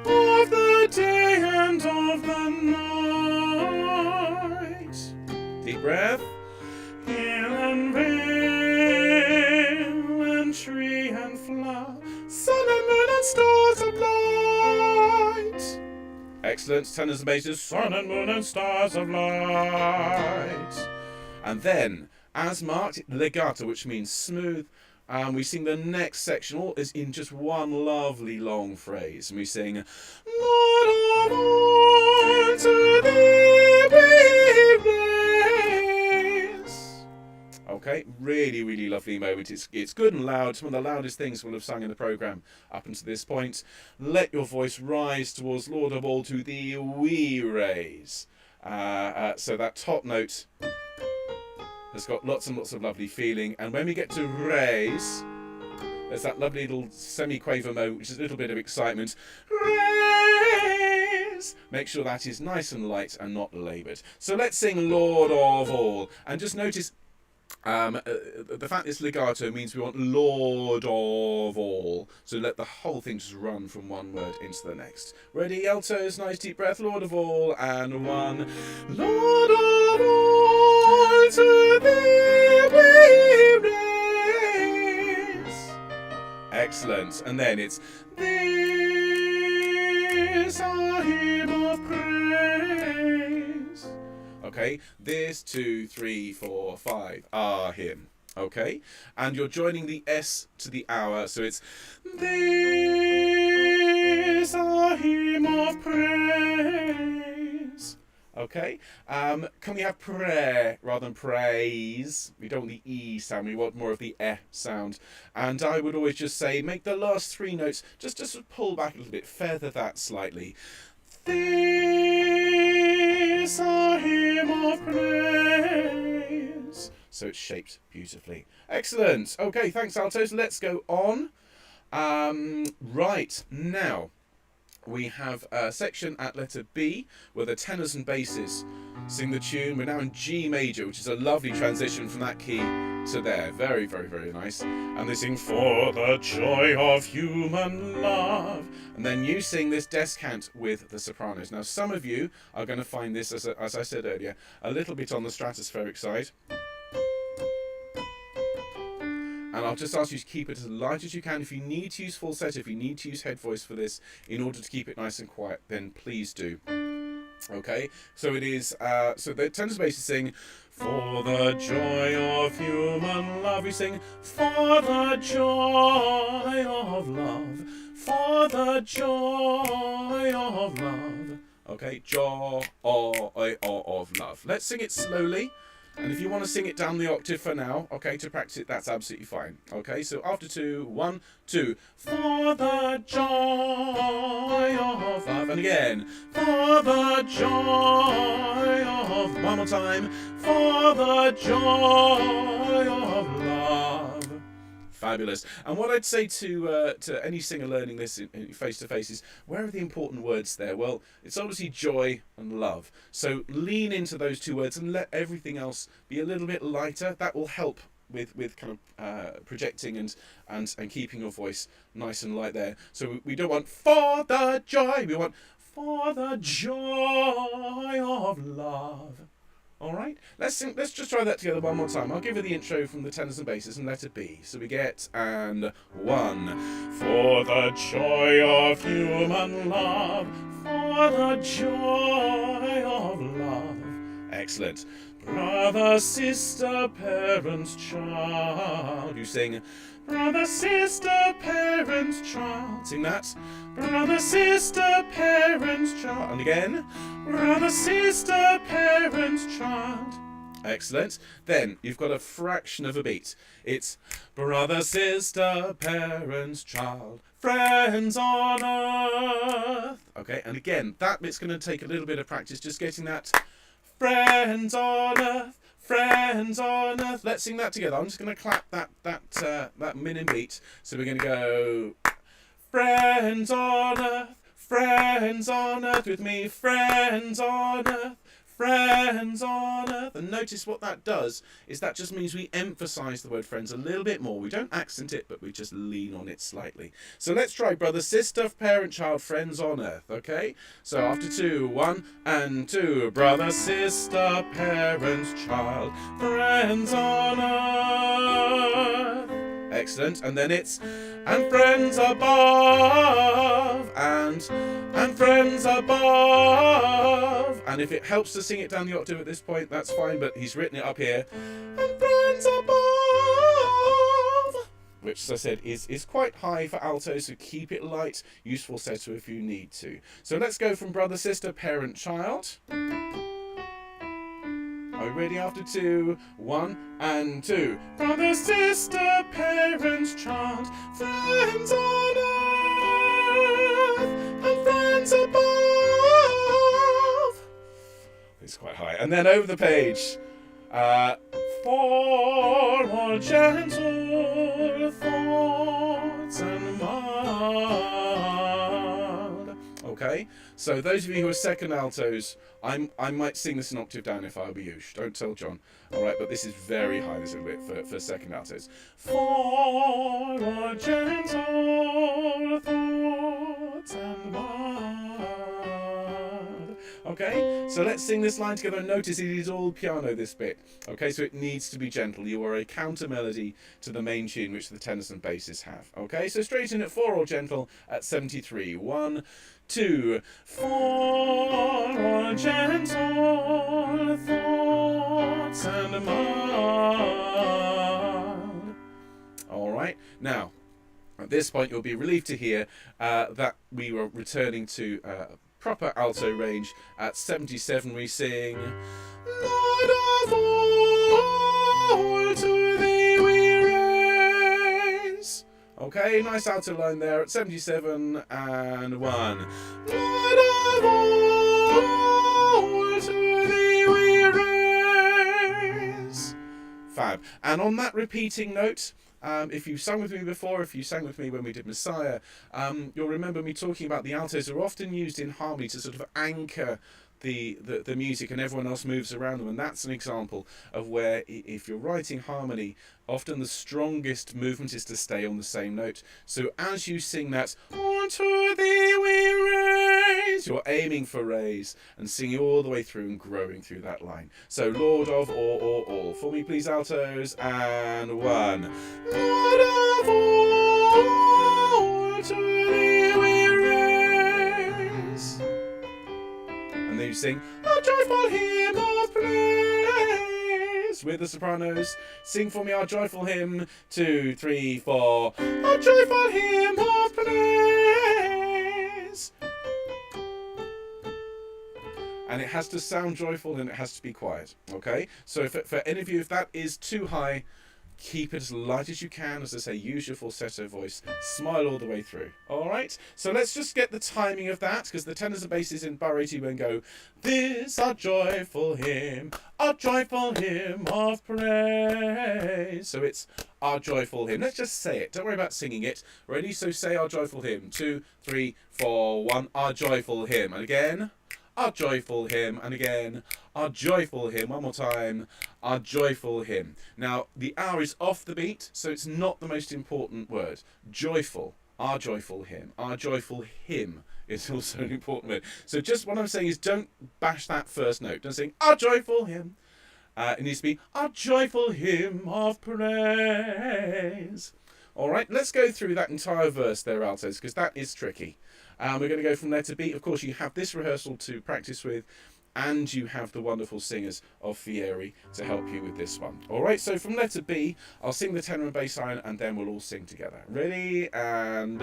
of the day and of the night. Deep breath. Hill and vale and tree and flower, sun and moon and stars of light. Excellent. Tenors and basses, sun and moon and stars of light. And then, as marked, legato, which means smooth. We sing the next section, all is in just one lovely long phrase. And we sing, Lord of all, to thee we raise. Okay, really, really lovely moment. It's good and loud. It's one of the loudest things we'll have sung in the programme up until this point. Let your voice rise towards Lord of all, to thee we raise. So that top note has got lots and lots of lovely feeling. And when we get to raise, there's that lovely little semi-quaver moment, which is a little bit of excitement. Raise! Make sure that is nice and light and not laboured. So let's sing Lord of all. And just notice, the fact it's legato means we want Lord of all. So let the whole thing just run from one word into the next. Ready, altos, nice deep breath, Lord of all, and 1. Lord of all, to thee we raise. Excellent. And then it's this our hymn of praise. Okay, this 2, 3, 4, 5 are hymn. Okay, and you're joining the S to the hour, so it's this our hymn of praise. Okay, can we have prayer rather than praise? We don't want the E sound, we want more of the E sound. And I would always just say, make the last 3 notes, just pull back a little bit, feather that slightly. This our hymn of praise. So it's shaped beautifully. Excellent. Okay, thanks, altos. Let's go on. Right, now we have a section at letter B where the tenors and basses sing the tune. We're now in G major, which is a lovely transition from that key to there. Very, very, very nice. And they sing, for the joy of human love. And then you sing this descant with the sopranos. Now, some of you are going to find this, as I said earlier, a little bit on the stratospheric side. And I'll just ask you to keep it as light as you can. If you need to use falsetto, if you need to use head voice for this in order to keep it nice and quiet, then please do. Okay, so it is, so the tenors and basses sing, for the joy of human love. We sing, for the joy of love, for the joy of love. Okay, joy of love. Let's sing it slowly. And if you want to sing it down the octave for now, okay, to practice it, that's absolutely fine. Okay, so after 2, 1, 2. For the joy of love. And again. For the joy of... One more time. For the joy of love. Fabulous. And what I'd say to any singer learning this in face-to-face is, where are the important words there? Well, it's obviously joy and love. So lean into those 2 words and let everything else be a little bit lighter. That will help with kind of projecting and keeping your voice nice and light there. So we don't want for the joy. We want for the joy of love. All right, let's just try that together one more time. I'll give you the intro from the tenors and basses and let it be. So we get, and 1. For the joy of human love, for the joy of love. Excellent. Brother, sister, parent, child. You sing, brother, sister, parent, child. Sing that. Brother, sister, parent, child. And again. Brother, sister, parent, child. Excellent. Then you've got a fraction of a beat. It's brother, sister, parent, child, friends on earth. Okay, and again, that bit's going to take a little bit of practice, just getting that. Friends on earth, friends on earth. Let's sing that together. I'm just going to clap that min and beat. So we're going to go friends on earth with me, friends on earth, friends on earth. And notice what that does is that just means we emphasize the word friends a little bit more. We don't accent it, but we just lean on it slightly. So let's try brother, sister, parent, child, friends on earth. Okay, so after 2, 1 and 2. Brother, sister, parent, child, friends on earth. Excellent. And then it's and friends above, and friends above. And if it helps to sing it down the octave at this point, that's fine, but he's written it up here. And friends above, which, as I said, is quite high for alto, so keep it light. Useful setter if you need to. So let's go from brother, sister, parent, child. Are we ready after 2, 1 and 2. Brother, sister, parent, child, friends on earth, and friends above. It's quite high. And then over the page. For our gentle thoughts and mild. Okay, so those of you who are second altos, I might sing this an octave down if I were you. Don't tell John. All right, but this is very high, this little bit for second altos. For our gentle thoughts and mild. Okay, so let's sing this line together. Notice it is all piano, this bit. Okay, so it needs to be gentle. You are a counter melody to the main tune, which the tenors and basses have. Okay, so straight in at 4 all gentle at 73. 1, 2. For our gentle thoughts and mild. All right, now at this point you'll be relieved to hear that we were returning to proper alto range. At 77 we sing, Lord of all, to thee we raise. Okay, nice alto line there at 77 and 1. Lord of all, to thee we raise. Fab. And on that repeating note, if you sang with me before, if you sang with me when we did Messiah, you'll remember me talking about the altos are often used in harmony to sort of anchor the music, and everyone else moves around them. And that's an example of where, if you're writing harmony, often the strongest movement is to stay on the same note. So as you sing that, unto thee we raise, you're aiming for raise and singing all the way through and growing through that line. So Lord of all. For me please altos, and 1. Lord of all, to thee we raise. And then you sing a joyful hymn of praise with the sopranos. Sing for me our joyful hymn. 2, 3, 4. A joyful hymn of praise. And it has to sound joyful and it has to be quiet. Okay? So for any of you, if that is too high, keep it as light as you can. As I say, use your falsetto voice. Smile all the way through. All right? So let's just get the timing of that, because the tenors and basses in bar 81 go, this our joyful hymn of praise. So it's our joyful hymn. Let's just say it. Don't worry about singing it. Ready? So say our joyful hymn. 2, 3, 4, 1. Our joyful hymn. And again. Our joyful hymn, and again, our joyful hymn. One more time, our joyful hymn. Now, the R is off the beat, so it's not the most important word. Joyful, our joyful hymn. Our joyful hymn is also an important word. So just what I'm saying is don't bash that first note. Don't sing, our joyful hymn. It needs to be a joyful hymn of praise. All right, let's go through that entire verse there, altos, because that is tricky. We're going to go from letter B. Of course, you have this rehearsal to practice with, and you have the wonderful singers of Fieri to help you with this one. All right, so from letter B, I'll sing the tenor and bass line, and then we'll all sing together. Ready? And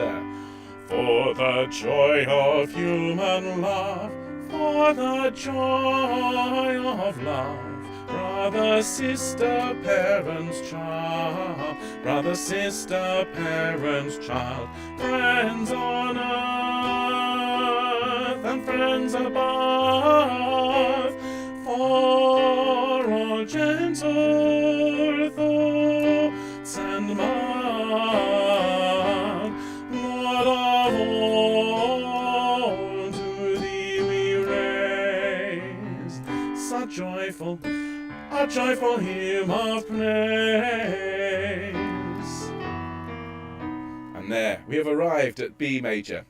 for the joy of human love, for the joy of love, brother, sister, parents, child, brother, sister, parents, child, friends on earth and friends above, for all gentle thoughts and mild, Lord of all, to thee we raise such a joyful hymn of praise. And there, we have arrived at B major.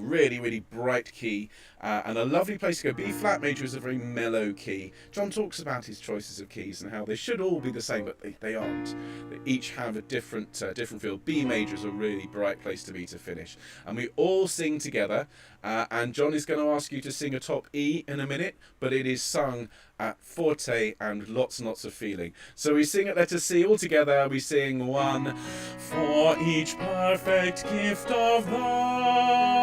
Really, really bright key, and a lovely place to go. B flat major is a very mellow key. John talks about his choices of keys and how they should all be the same, but they aren't. They each have a different feel. B major is a really bright place to be to finish. And we all sing together, and John is going to ask you to sing a top E in a minute, but it is sung at forte and lots and lots of feeling. So we sing at letter C all together. We sing one. For each perfect gift of thine,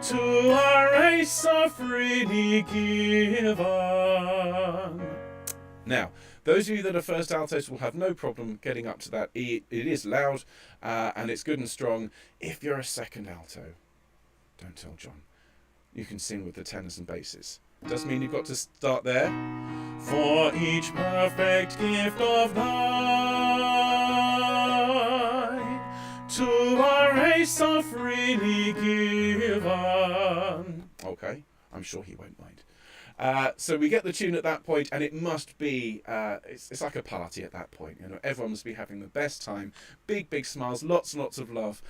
to our race so freely given. Now, those of you that are first altos will have no problem getting up to that E. It is loud, and it's good and strong. If you're a second alto, don't tell John. You can sing with the tenors and basses. Doesn't mean you've got to start there. For each perfect gift of thine, to our race so freely given. Okay, I'm sure he won't mind. So we get the tune at that point, and it must be, it's like a party at that point. You know, everyone must be having the best time. Big smiles, lots and lots of love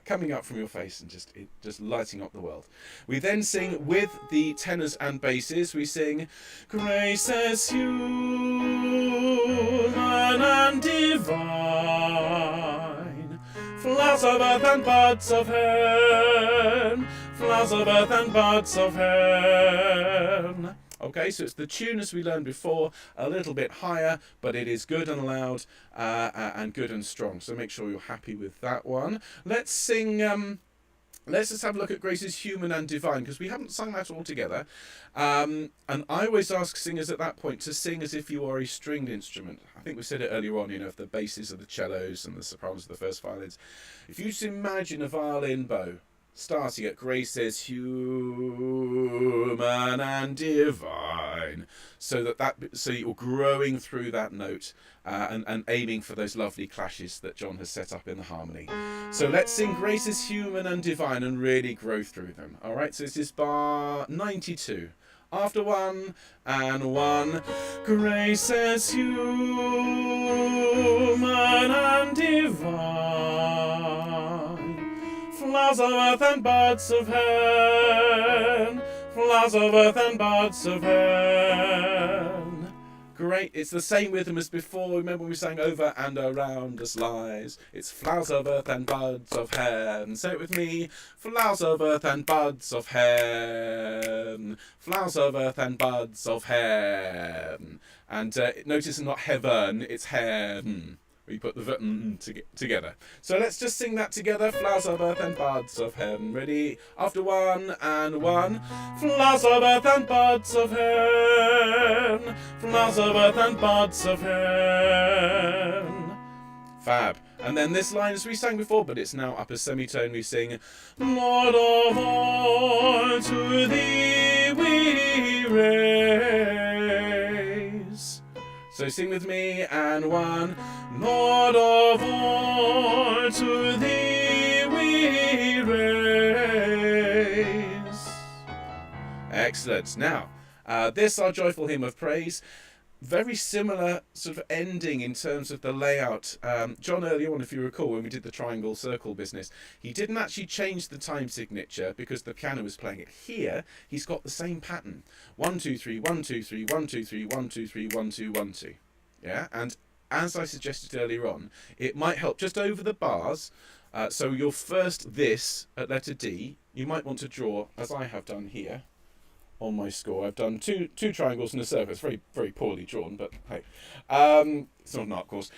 coming up from your face, and just lighting up the world. We then sing with the tenors and basses. We sing, grace is human and divine, flowers of earth and buds of heaven, flowers of earth and buds of heaven. Okay, so it's the tune as we learned before, a little bit higher, but it is good and loud and good and strong. So make sure you're happy with that one. Let's sing. Let's just have a look at Grace's Human and Divine, because we haven't sung that all together. And I always ask singers at that point to sing as if you are a stringed instrument. I think we said it earlier on, you know, if the basses are the cellos and the sopranos are the first violins. If you just imagine a violin bow starting at Grace's human and divine, so so you're growing through that note and aiming for those lovely clashes that John has set up in the harmony. So let's sing Grace's human and divine and really grow through them. All right, so this is bar 92. After 1 and 1, Grace's human and divine, flowers of earth and buds of heaven, flowers of earth and buds of heaven. Great, it's the same rhythm as before. Remember when we sang over and around us lies? It's flowers of earth and buds of heaven. Say it with me. Flowers of earth and buds of heaven. Flowers of earth and buds of heaven. And notice not heaven, it's heaven. We put the together. So let's just sing that together. Flowers of earth and buds of heaven. Ready? After 1 and 1. Flowers of earth and buds of heaven. Flowers of earth and buds of heaven. Fab. And then this line as we sang before, but it's now up a semitone. We sing, Lord of all, to thee we raise. So sing with me, and 1. Lord of all, to thee we raise. Excellent. Now, this our joyful hymn of praise. very similar sort of ending in terms of the layout. John, earlier on, if you recall, when we did the triangle circle business, he didn't actually change the time signature because the piano was playing it. Here, he's got the same pattern: 1 2 3 1 2 3 1 2 3 1 2 3 1 2 1 2. Yeah, and as I suggested earlier on, it might help just over the bars. So your first this at letter D, you might want to draw, as I have done here on my score. I've done two triangles and a circle. It's very, very poorly drawn, but hey. It's not an art course.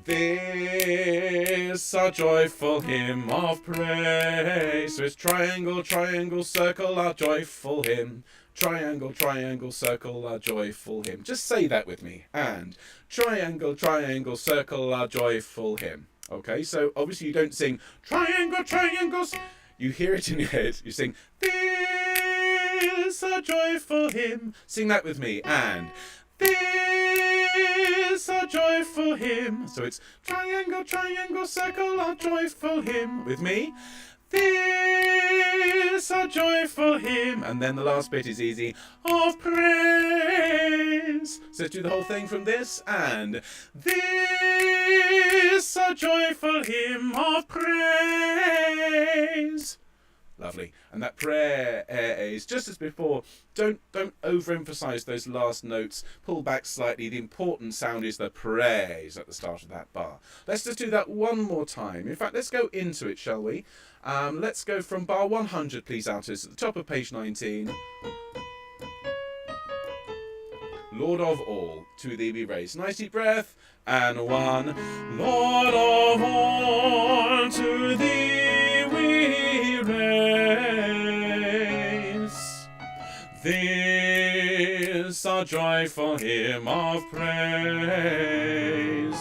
This a joyful hymn of praise. So it's triangle, triangle, circle, a joyful hymn. Triangle, triangle, circle, a joyful hymn. Just say that with me. And triangle, triangle, circle, a joyful hymn. Okay, so obviously you don't sing triangle, triangles. You hear it in your head. You sing this a joyful hymn. Sing that with me. And this a joyful hymn. So it's triangle, triangle, circle, a joyful hymn. With me. This a joyful hymn. And then the last bit is easy. Of praise. So let's do the whole thing from this. And this a joyful hymn of praise. Lovely. And that prayer is just as before. Don't overemphasize those last notes. Pull back slightly. The important sound is the praise at the start of that bar. Let's just do that one more time. In fact, let's go into it, shall we? Let's go from bar 100, please, altos, at the top of page 19. Lord of all, to thee we raise. Nice deep breath. And one. Lord of all, to thee we raise. This a joyful hymn of praise.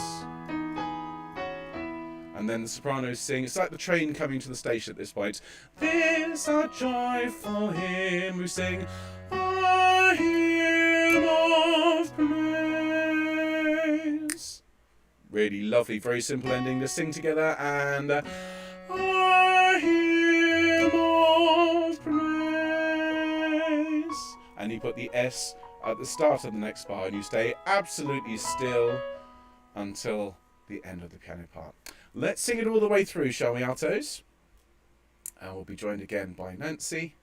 And then the sopranos sing. It's like the train coming to the station at this point. This a joyful hymn. We sing a hymn of praise. Really lovely, very simple ending to sing together. And a hymn of praise. And you put the S at the start of the next bar, and you stay absolutely still until the end of the piano part. Let's sing it all the way through, shall we, altos? And we'll be joined again by Nancy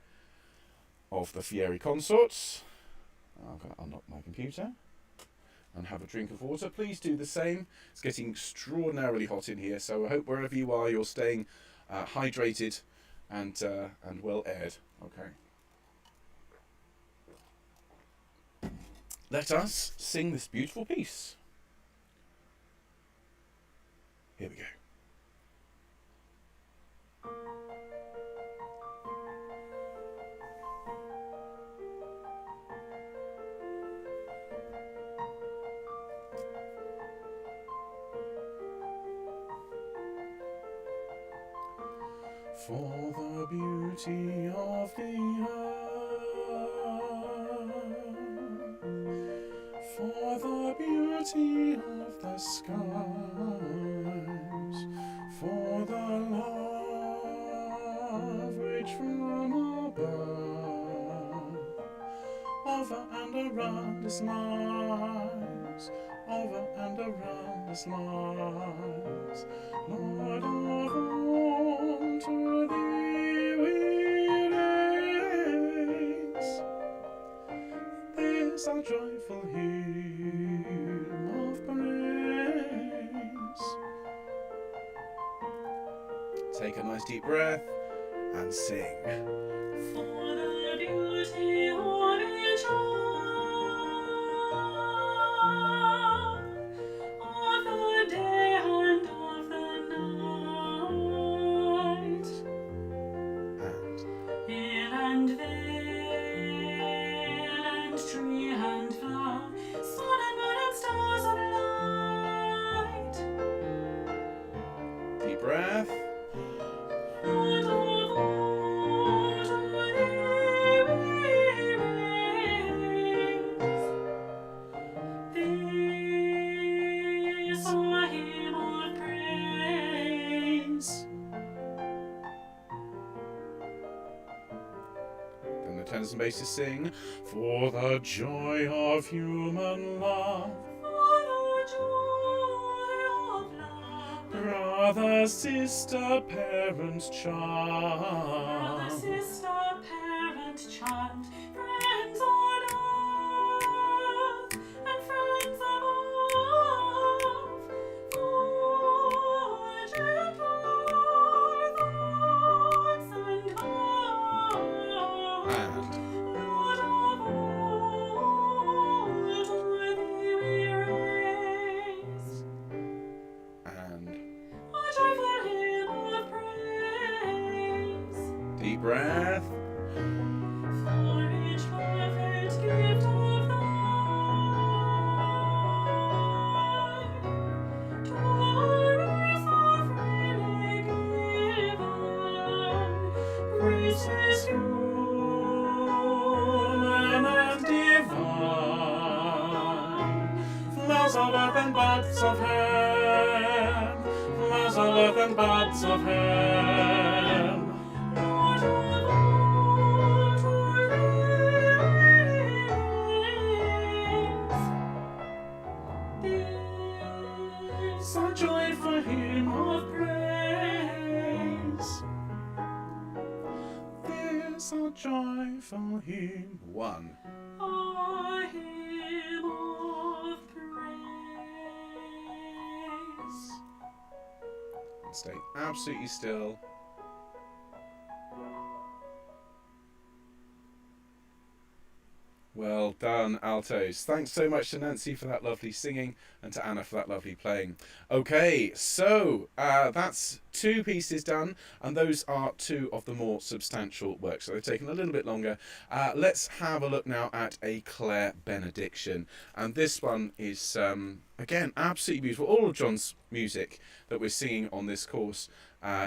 of the Fieri Consorts. I'm going to unlock my computer and have a drink of water. Please do the same. It's getting extraordinarily hot in here, so I hope wherever you are, you're staying hydrated and well aired. Okay. Let us sing this beautiful piece. Here we go. For the beauty of the earth, for the beauty of the skies, for the love which from above over and around us lies, over and around us lies. Lord of all, to thee we raise this our joyful hymn of praise. Take a nice deep breath and sing. For the beauty of each hour, of the day and of the night, And hill and vale and tree and flower, sun and moon and stars of light. deep breath. Lord of all, to thee we the tenors and basses sing, for the joy of human love, For the joy of love, brother, sister, parent, brother, child, sister, parent, child, friends on earth and friends above, for gentle thoughts and hearts, and Lord of all, to thee we raise. and A joyful hymn of praise, deep breath. for each perfect gift of thine, to us are freely given. Graces Human and divine, flowers of earth and buds of heaven, flowers of earth and buds of heaven. Lord of all, to thee we raise. This a joyful hymn of praise. This a joyful hymn. One. A hymn of praise. And stay absolutely still. Well done, altos. Thanks so much to Nancy for that lovely singing and to Anna for that lovely playing. Okay, so that's two pieces done, and those are two of the more substantial works. So they've taken a little bit longer. Let's have a look now at a Clare Benediction. And this one is, again, absolutely beautiful. All of John's music that we're singing on this course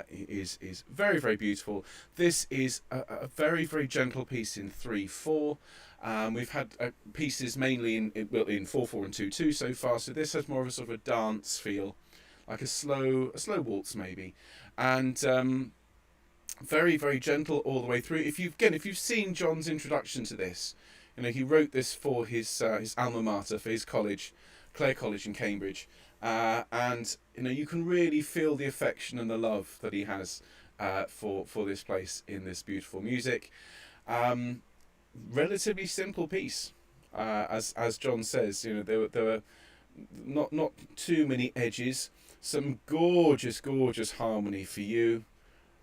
is very, very beautiful. This is a very, very gentle piece in 3/4. We've had pieces mainly in 4/4 and 2/2 so far, so this has more of a sort of a dance feel, like a slow waltz maybe, and very, very gentle all the way through. If you've seen John's introduction to this, you know he wrote this for his alma mater, for his college, Clare College in Cambridge, and you know you can really feel the affection and the love that he has for this place in this beautiful music. Relatively simple piece, as John says. You know there were not too many edges. Some gorgeous harmony for you.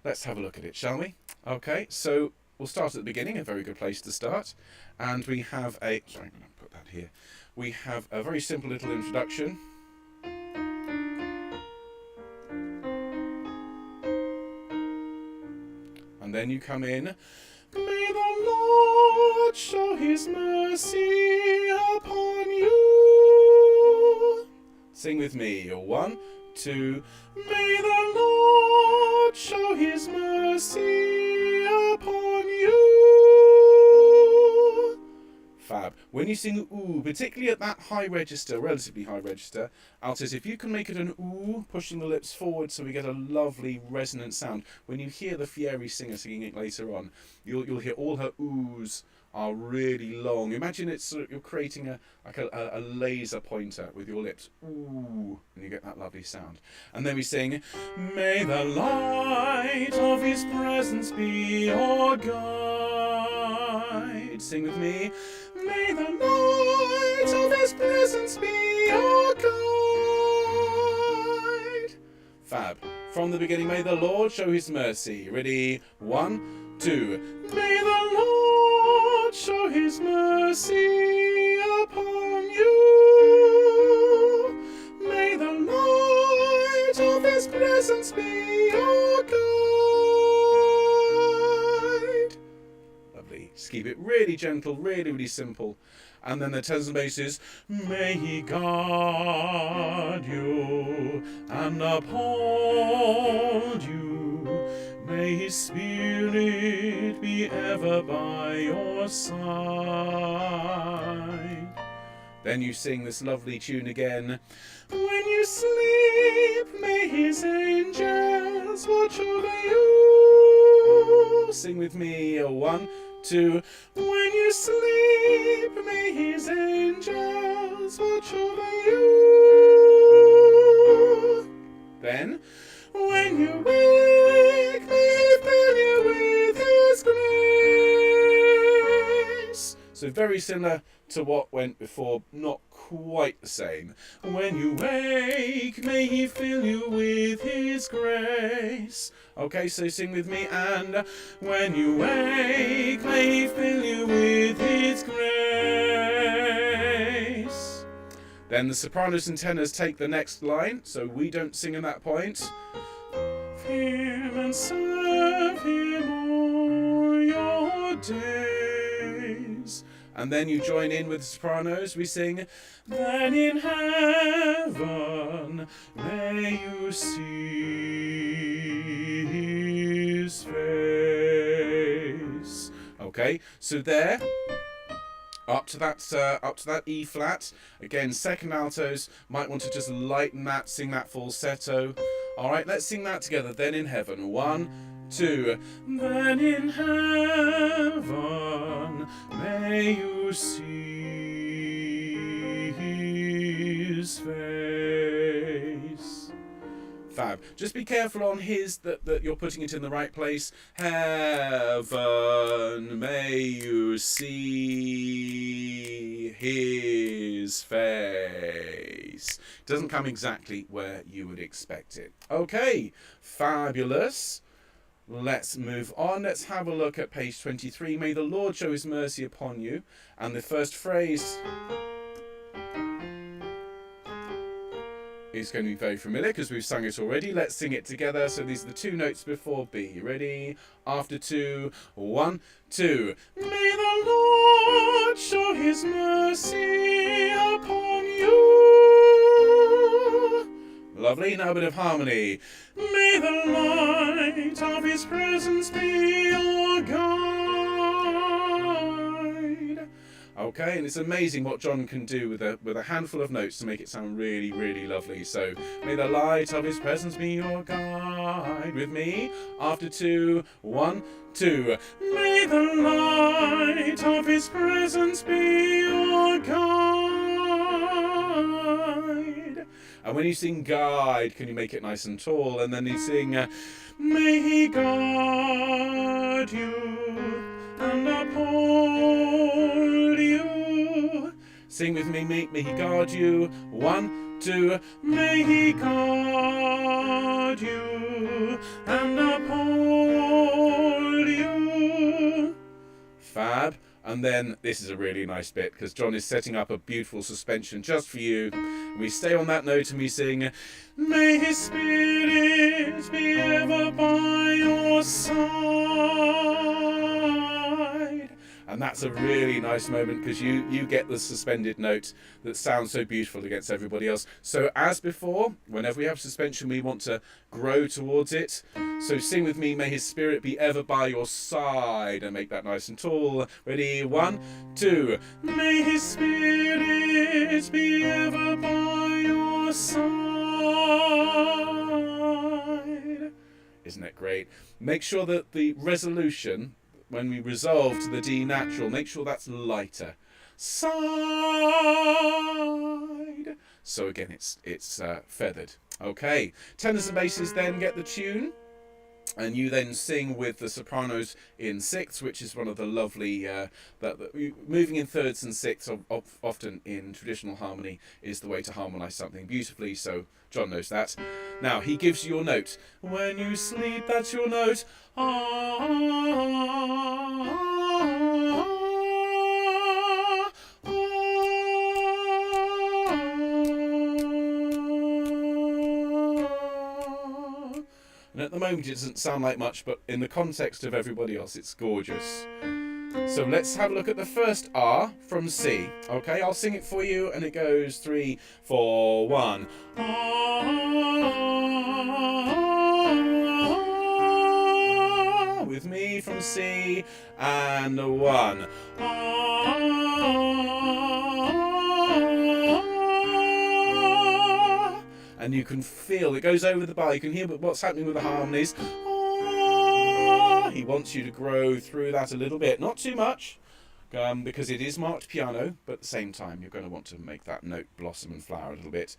Let's have a look at it, shall we? Okay, so we'll start at the beginning. A very good place to start, and we have I'm going to put that here. We have a very simple little introduction. And then you come in. May the Lord show his mercy upon you. Sing with me. 1, 2. May the Lord show his mercy upon you. Fab. When you sing ooh, particularly at that high register, relatively high register, altos, if you can make it an ooh, pushing the lips forward so we get a lovely resonant sound. When you hear the Fieri singer singing it later on, you'll hear all her oohs are really long. Imagine it's sort of, you're creating a laser pointer with your lips. Ooh, and you get that lovely sound. And then we sing, may the light of his presence be your guide. Sing with me. May the light of his presence be your guide. Fab. From the beginning, may the Lord show his mercy. Ready? 1, 2. May the Lord show his mercy upon you. May the light of his presence be your guide. Lovely. Just keep it really gentle, really, really simple. And then the tenors and basses, may he guard you and uphold you. May his spirit be ever by your side. Then you sing this lovely tune again. When you sleep, may his angels watch over you. Sing with me. 1, 2. When you sleep, may his angels watch over you. Then, when you wake, may he fill you with his grace. So very similar to what went before, not quite the same. When you wake, may he fill you with his grace. Okay, so sing with me. And when you wake, may he fill you with his grace. Then the sopranos and tenors take the next line, so we don't sing in that point. Fear and serve him all your days. And then you join in with the sopranos. We sing, then in heaven may you see his face. Okay, so there, up to that E flat. Again, second altos might want to just lighten that, sing that falsetto. All right, let's sing that together. Then in heaven, 1, 2. Then in heaven may you see his face. Fab. Just be careful on his that you're putting it in the right place. Heaven may you see his face. Doesn't come exactly where you would expect it. Okay, fabulous. Let's move on. Let's have a look at page 23. May the Lord show his mercy upon you. And the first phrase is going to be very familiar because we've sung it already. Let's sing it together. So these are the 2 notes before B. Ready? After 2, 1, 2. May the Lord show his mercy upon you. Lovely. Now a bit of harmony. May the light of his presence be your guide. Okay, and it's amazing what John can do with a handful of notes to make it sound really, really lovely. So, may the light of his presence be your guide. With me, after 2, 1, 2. May the light of his presence be your guide. And when you sing guide, can you make it nice and tall? And then you sing, may he guard you and uphold you. Sing with me, may he guard you. 1, 2. May he guard you and uphold you. Fab. And then this is a really nice bit because John is setting up a beautiful suspension just for you. And we stay on that note and we sing, may his spirit be ever by your side. And that's a really nice moment because you get the suspended note that sounds so beautiful against everybody else. So as before, whenever we have suspension, we want to grow towards it. So sing with me, may his spirit be ever by your side, and make that nice and tall. Ready? 1, 2. May his spirit be ever by your side. Isn't that great? Make sure that the resolution, when we resolve to the D natural, make sure that's lighter. Side. So again, it's feathered. Okay. Tenors and basses then get the tune. And you then sing with the sopranos in sixths, which is one of the lovely, moving in thirds and sixths often in traditional harmony is the way to harmonise something beautifully, so John knows that. Now, he gives you your note. When you sleep, that's your note. And at the moment it doesn't sound like much, but in the context of everybody else, it's gorgeous. So let's have a look at the first R from C. Okay, I'll sing it for you, and it goes 3, 4, 1. With me from C, and 1. And you can feel it goes over the bar. You can hear what's happening with the harmonies. He he wants you to grow through that a little bit. Not too much, because it is marked piano, but at the same time you're going to want to make that note blossom and flower a little bit.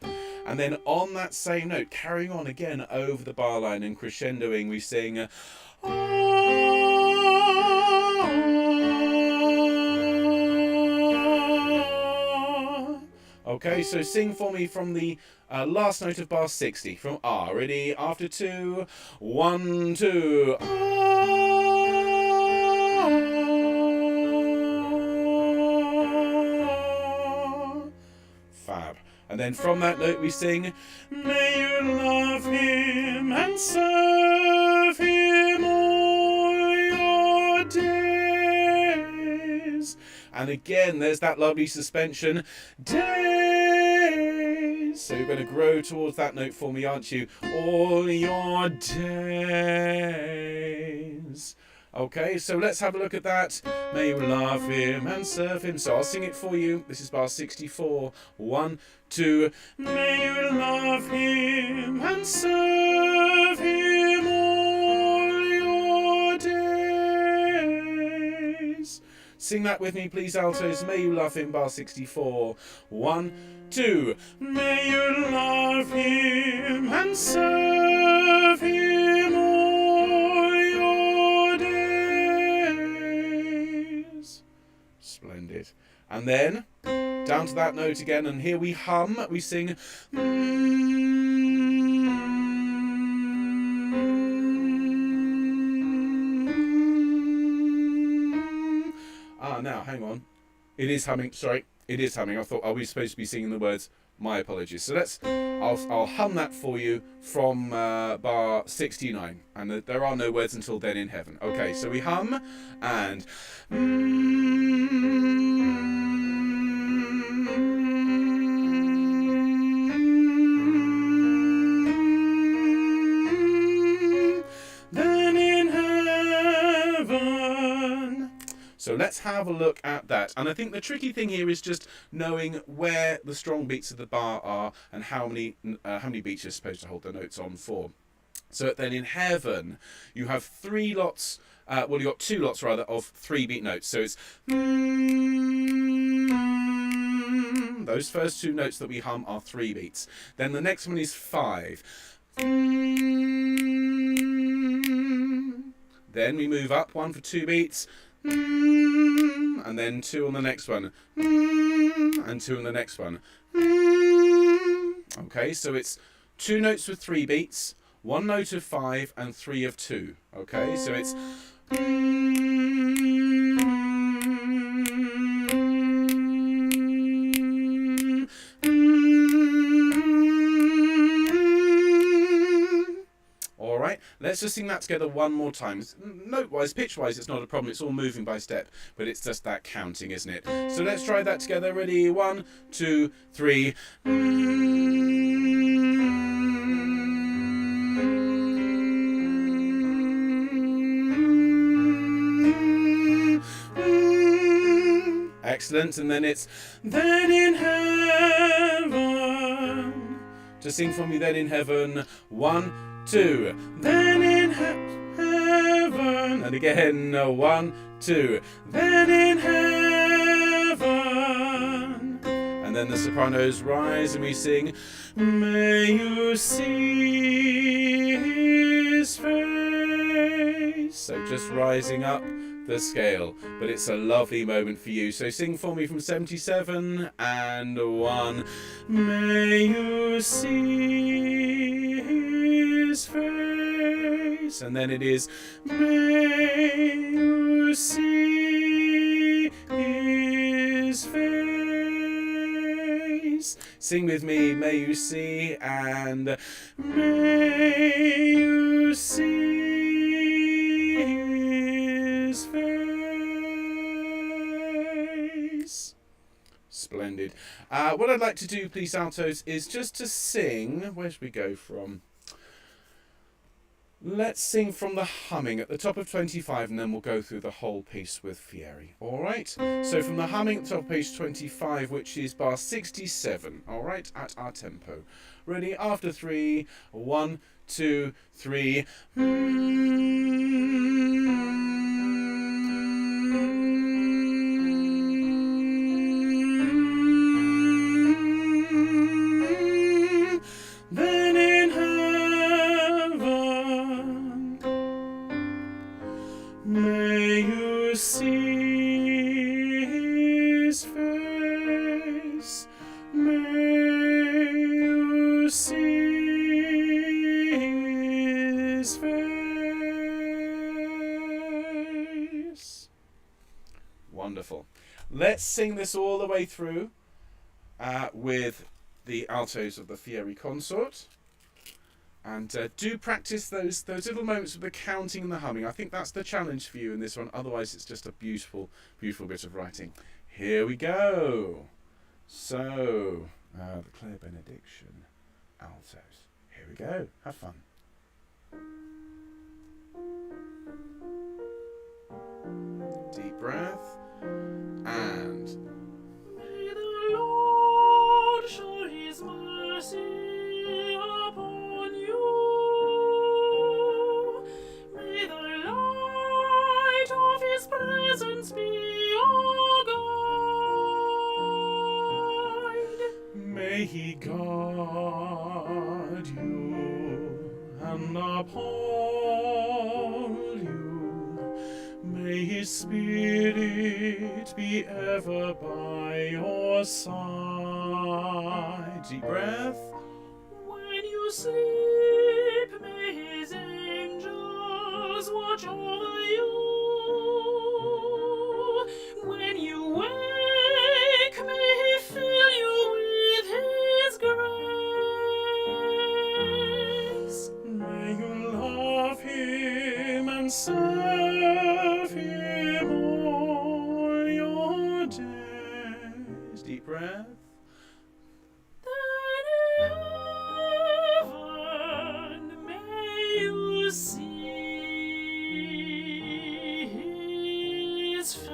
And then on that same note, carrying on again over the bar line and crescendoing, we sing Okay, so sing for me from the last note of bar 60, from A. Ready? After 2, 1, 2. Fab. And then from that note we sing, may you love him and serve him all your days. And again, there's that lovely suspension, days. So you're going to grow towards that note for me, aren't you? All your days. Okay, so let's have a look at that. May you love him and serve him. So I'll sing it for you. This is bar 64. 1, 2. May you love him and serve him all your days. Sing that with me, please, altos. May you love him, bar 64. 1, 2. May you love him and serve him all your days. Splendid. And then down to that note again, and here we hum, we sing. Now, hang on. It is humming. Sorry, it is humming. I thought, are we supposed to be singing the words? My apologies. So I'll hum that for you from bar 69. And there are no words until then in heaven. Okay, so we hum and... Then in heaven. So let's have a look at that. And I think the tricky thing here is just knowing where the strong beats of the bar are and how many beats you're supposed to hold the notes on for. So then in heaven, you have 3 lots, you've got 2 lots rather, of 3-beat notes. So it's... Those first 2 notes that we hum are 3 beats. Then the next one is 5. Then we move up 1 for 2 beats. And then 2 on the next one, and 2 on the next one. Okay, so it's 2 notes with 3 beats, 1 note of 5, and 3 of 2. Okay, so it's... Let's just sing that together one more time. Note-wise, pitch-wise, it's not a problem. It's all moving by step, but it's just that counting, isn't it? So let's try that together. Ready? 1, 2, 3. Excellent. And then it's then in heaven. Just sing for me, then in heaven. 1, 2, then in heaven, and again, 1, 2, then in heaven, and then the sopranos rise and we sing, may you see his face. So just rising up the scale, but it's a lovely moment for you. So sing for me from 77 and 1, may you see his face, and then it is, may you see his face. Sing with me, may you see, and may you see his face. Splendid. What I'd like to do, please, altos, is just to sing, where should we go from? Let's sing from the humming at the top of 25, and then we'll go through the whole piece with Fieri. All right? So from the humming at the top of page 25, which is bar 67, all right, at our tempo. Ready? After 3, 1, 2, 3. May you see his face. May you see his face. Wonderful. Let's sing this all the way through with the altos of the Fieri Consort. And do practice those little moments of the counting and the humming. I think that's the challenge for you in this one. Otherwise, it's just a beautiful, beautiful bit of writing. Here we go. So, the Clare Benediction altos. Here we go. Have fun. Deep breath. And May the Lord show his mercy upon you. May the light of his presence be your guide. may he guard you and uphold you. May his spirit be ever by your side. Deep breath. When you sleep, may his angels watch over you. When you wake, may he fill you with his grace. May you love him and serve him all your days. Deep breath. Then in heaven may you see his face.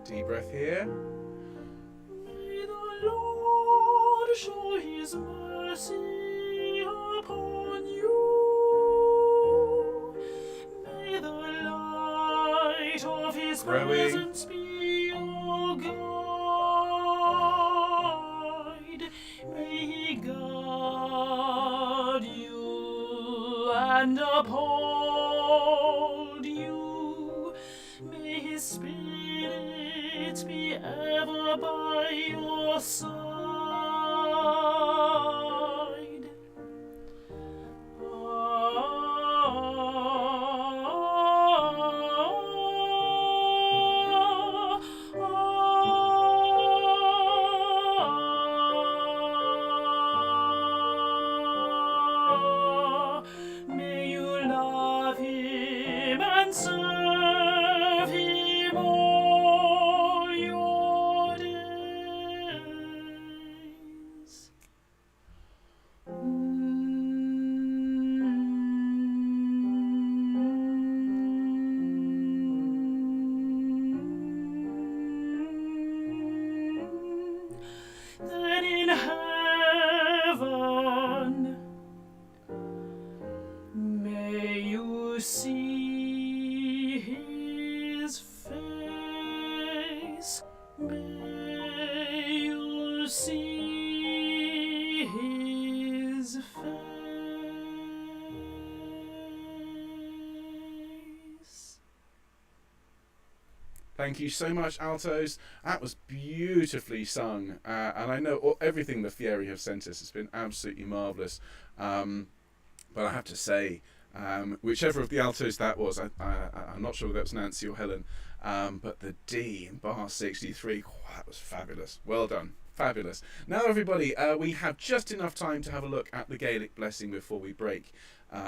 Deep breath here. May the Lord show his mercy upon you. May the light of his Growing. presence be your guide. May he guard you and uphold you. May his spirit be ever by your side. May you love him and serve him all your days. Then in heaven may you see his face. May you see his face. Thank you so much, altos. That was beautifully sung, and I know everything the Fieri have sent us has been absolutely marvellous. But I have to say, whichever of the altos that was, I'm not sure whether that was Nancy or Helen, but the D in bar 63, that was fabulous. Well done. Fabulous. Now, everybody, we have just enough time to have a look at the Gaelic Blessing before we break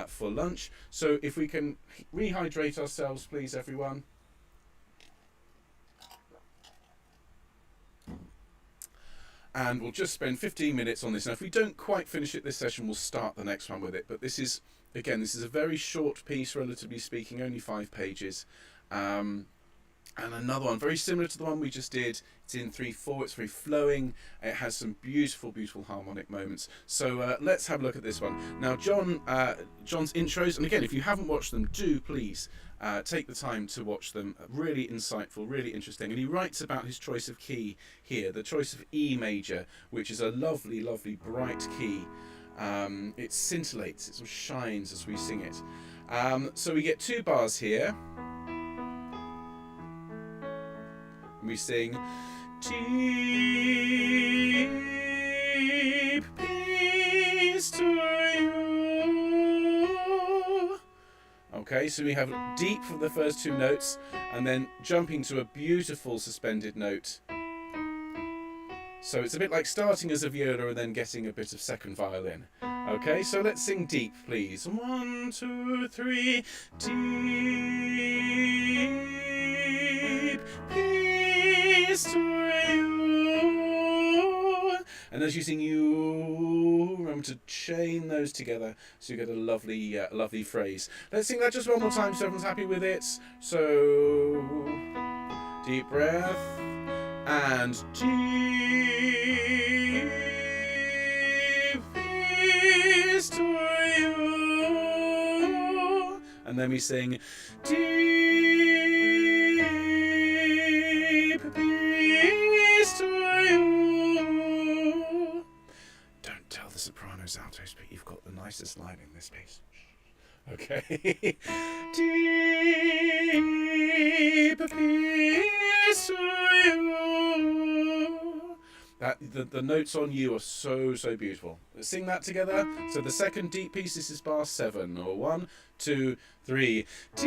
for lunch. So if we can rehydrate ourselves, please, everyone. And we'll just spend 15 minutes on this. Now, if we don't quite finish it this session, we'll start the next one with it. But this is, again, this is a very short piece, relatively speaking, only 5 pages. And another one, very similar to the one we just did. It's in 3/4. It's very flowing. It has some beautiful, beautiful harmonic moments. So let's have a look at this one. Now, John's intros, and again, if you haven't watched them, do please take the time to watch them. Really insightful, really interesting. And he writes about his choice of key here, the choice of E major, which is a lovely, lovely bright key. It scintillates, it sort of shines as we sing it. So we get 2 bars here. We sing deep peace to you. Okay, so we have deep for the first 2 notes, and then jumping to a beautiful suspended note. So it's a bit like starting as a viola and then getting a bit of second violin. Okay, so let's sing deep, please. 1, 2, 3. Deep peace to you. And as you sing you, remember to chain those together so you get a lovely, lovely phrase. Let's sing that just one more time so everyone's happy with it. So, deep breath and deep peace to you. And then we sing deep peace to you. Don't tell the sopranos, altos, but you've got the nicest line in this piece. Okay. Deep peace to you. The notes on you are so beautiful. Let's sing that together. So the second deep piece, this is bar 7. Or 1, 2, 3. Deep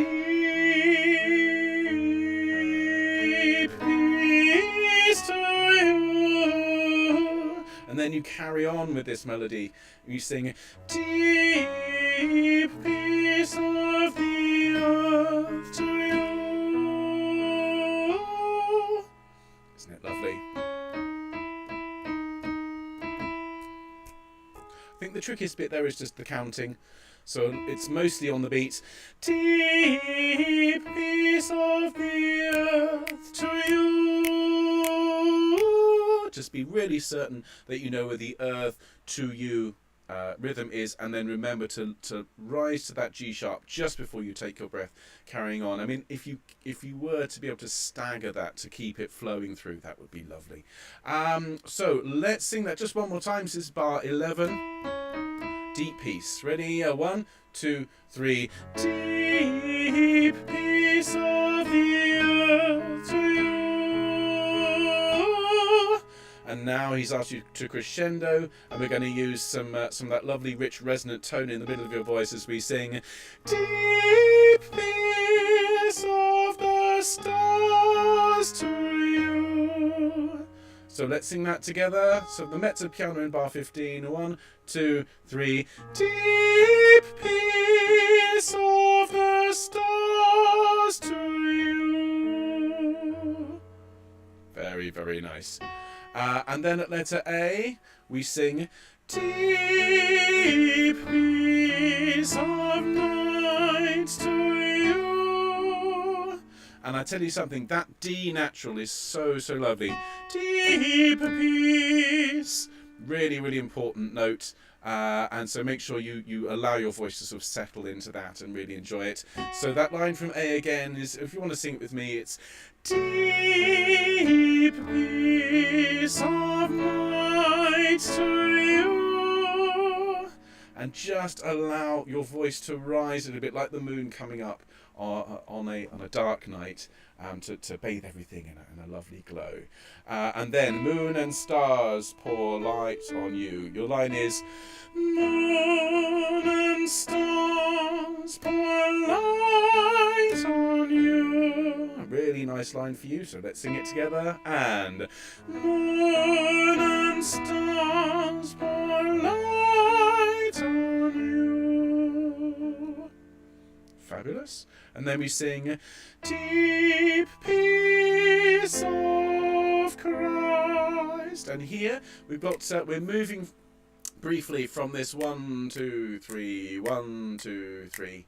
peace to you. And then you carry on with this melody. You sing deep peace of the earth to you. Isn't it lovely? I think the trickiest bit there is just the counting. So it's mostly on the beat. Deep peace of the earth to you. Just be really certain that you know where the earth to you rhythm is, and then remember to rise to that G sharp just before you take your breath, carrying on. I mean, if you were to be able to stagger that to keep it flowing through, that would be lovely. So let's sing that just one more time. This is bar 11. Deep peace. Ready? 1, 2, 3. Deep peace of the earth to you. And now he's asked you to crescendo, and we're going to use some of that lovely rich resonant tone in the middle of your voice as we sing deep peace of the stars to you. So let's sing that together. So the mezzo piano in bar 15. 1, 2, 3. Deep peace of the stars to you. Very nice. And then at letter A, we sing deep peace of night to you. And I tell you something, that D natural is so lovely. Deep peace. Really important note. And so make sure you allow your voice to sort of settle into that and really enjoy it. So that line from A again is, if you want to sing it with me, it's deep peace of night to you. And just allow your voice to rise a little bit like the moon coming up on a dark night, to bathe everything in a lovely glow. And then moon and stars pour light on you. Your line is moon and stars pour light on you. A really nice line for you, so let's sing it together. And moon and stars pour light on you. Fabulous. And then we sing deep peace of Christ. And here we've got we're moving briefly from this 1, 2, 3, 1, 2, 3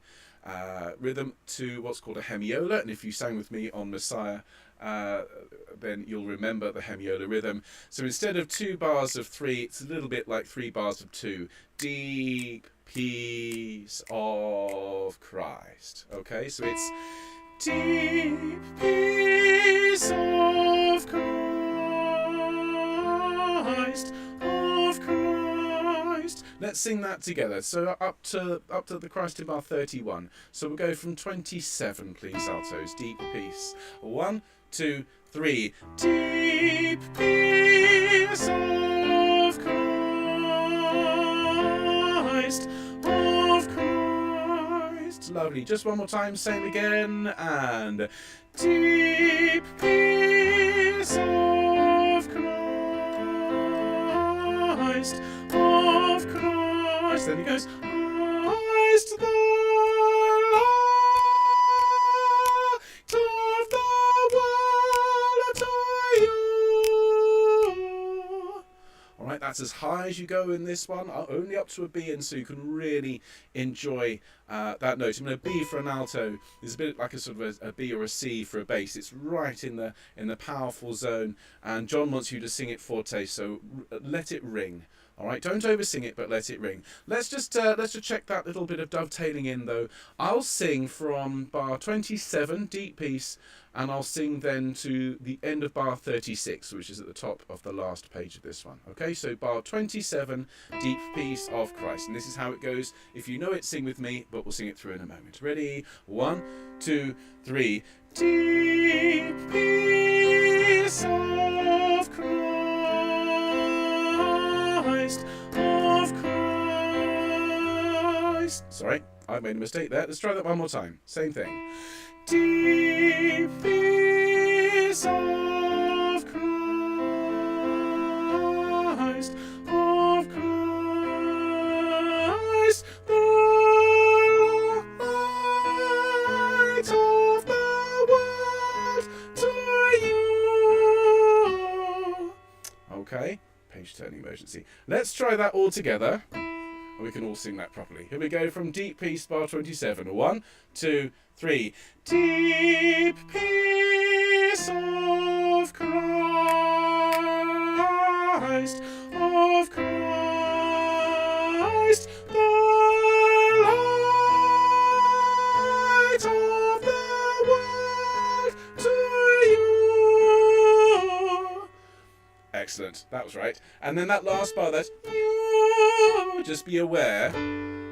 rhythm to what's called a hemiola. And if you sang with me on Messiah, then you'll remember the hemiola rhythm. So instead of 2 bars of 3, it's a little bit like 3 bars of 2. Deep peace of Christ. Okay, so it's deep peace of Christ, Let's sing that together. So up to the Christ in bar 31. So we'll go from 27, please, altos. Deep peace. 1, 2, 3. Deep peace of Christ, of Christ. Lovely. Just one more time. Same again. And deep peace of Christ, of Christ. Then he goes, Christ the light of the world to you. All right, that's as high as you go in this one, only up to a B, and so you can really enjoy that note. I mean, a B for an alto is a bit like a sort of a B or a C for a bass. It's right in the powerful zone, and John wants you to sing it forte, so let it ring. All right, don't oversing it, but let it ring. Let's just check that little bit of dovetailing in, though. I'll sing from bar 27, deep piece, and I'll sing then to the end of bar 36, which is at the top of the last page of this one. Okay, so bar 27, deep piece of Christ. And this is how it goes. If you know it, sing with me, but we'll sing it through in a moment. Ready? 1, 2, 3. Deep peace of Christ, of Christ. Sorry, I made a mistake there. Let's try that one more time. Same thing. Deep peace of Christ, of Christ, the light of the world to you. Okay, page turning emergency. Let's try that all together. We can all sing that properly. Here we go from deep peace, bar 27. 1, 2, 3. Deep peace of Christ, of Christ, the light of the world to you. Excellent, that was right. And then that last bar, that's you. Just be aware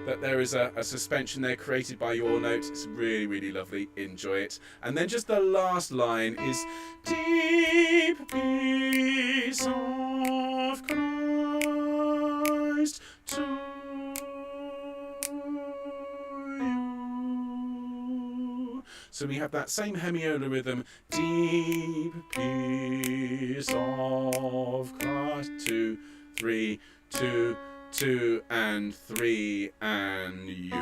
that there is a suspension there created by your note. It's really, really lovely. Enjoy it. And then just the last line is deep peace of Christ to you. So we have that same hemiola rhythm. Deep peace of Christ. 2, 3, 2, 2 and 3 and you.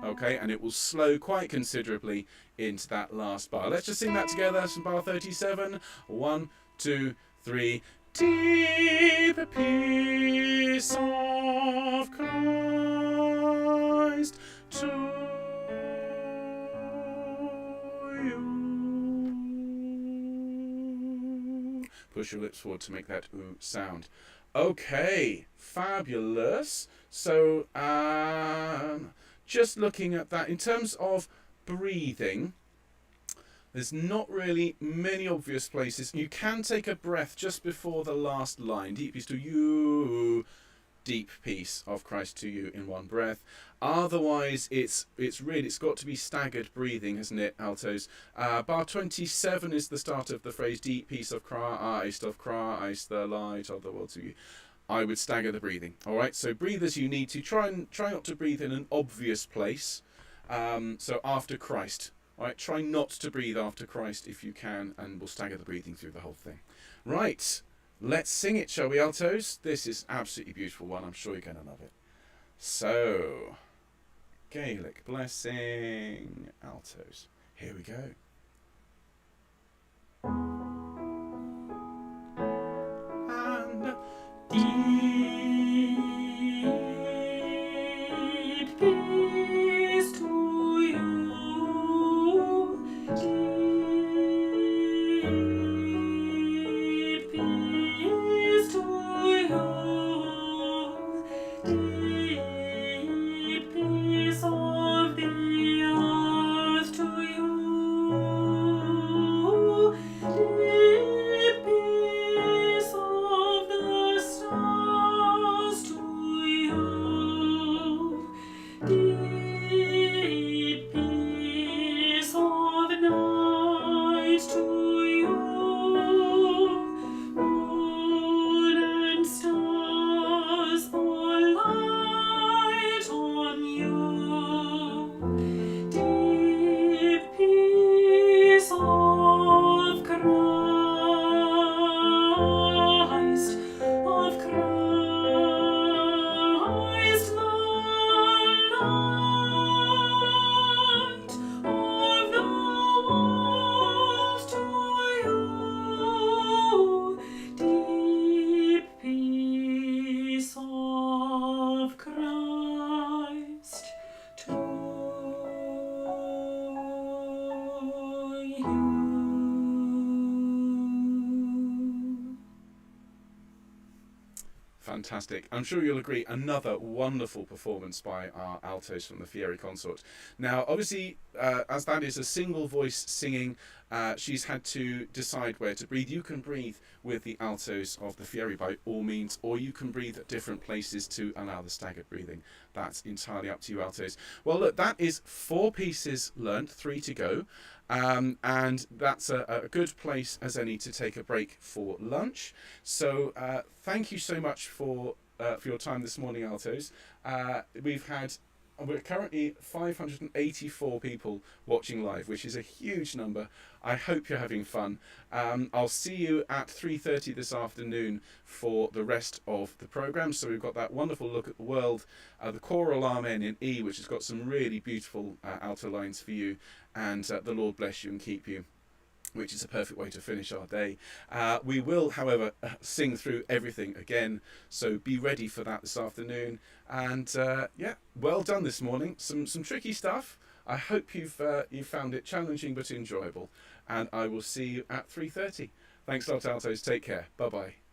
Okay, and it will slow quite considerably into that last bar. Let's just sing that together. That's from bar 37. 1, 2, 3. Deep peace of Christ to you. Push your lips forward to make that ooh sound. Okay, fabulous. So, just looking at that, in terms of breathing, there's not really many obvious places. You can take a breath just before the last line. Deep peace to you, deep peace of Christ to you in one breath. Otherwise, it's got to be staggered breathing, hasn't it, altos? Bar 27 is the start of the phrase, deep peace of Christ, the light of the world to you. I would stagger the breathing. All right, so breathe as you need to. Try not to breathe in an obvious place. So after Christ. All right, try not to breathe after Christ if you can, and we'll stagger the breathing through the whole thing. Right, let's sing it, shall we, altos? This is absolutely beautiful one. I'm sure you're going to love it. So, Gaelic Blessing, altos. Here we go. And deep peace to you. Deep peace to you. Deep peace of the earth to you. fantastic. I'm sure you'll agree, another wonderful performance by our altos from the Fieri Consort. Now, obviously, as that is a single voice singing, she's had to decide where to breathe. You can breathe with the altos of the Fieri by all means, or you can breathe at different places to allow the staggered breathing. That's entirely up to you, altos. Well, look, that is 4 pieces learnt, 3 to go. And that's a good place as any to take a break for lunch. So thank you so much for your time this morning, altos. We're currently 584 people watching live, which is a huge number. I hope you're having fun. I'll see you at 3:30 this afternoon for the rest of the programme. So we've got that wonderful look at the world, the choral Amen in E, which has got some really beautiful alto lines for you, and the Lord bless you and keep you, which is a perfect way to finish our day. We will, however, sing through everything again, so be ready for that this afternoon. And yeah, well done this morning. Some tricky stuff. I hope you've found it challenging but enjoyable. And I will see you at 3:30. Thanks a lot, altos. Take care. Bye-bye.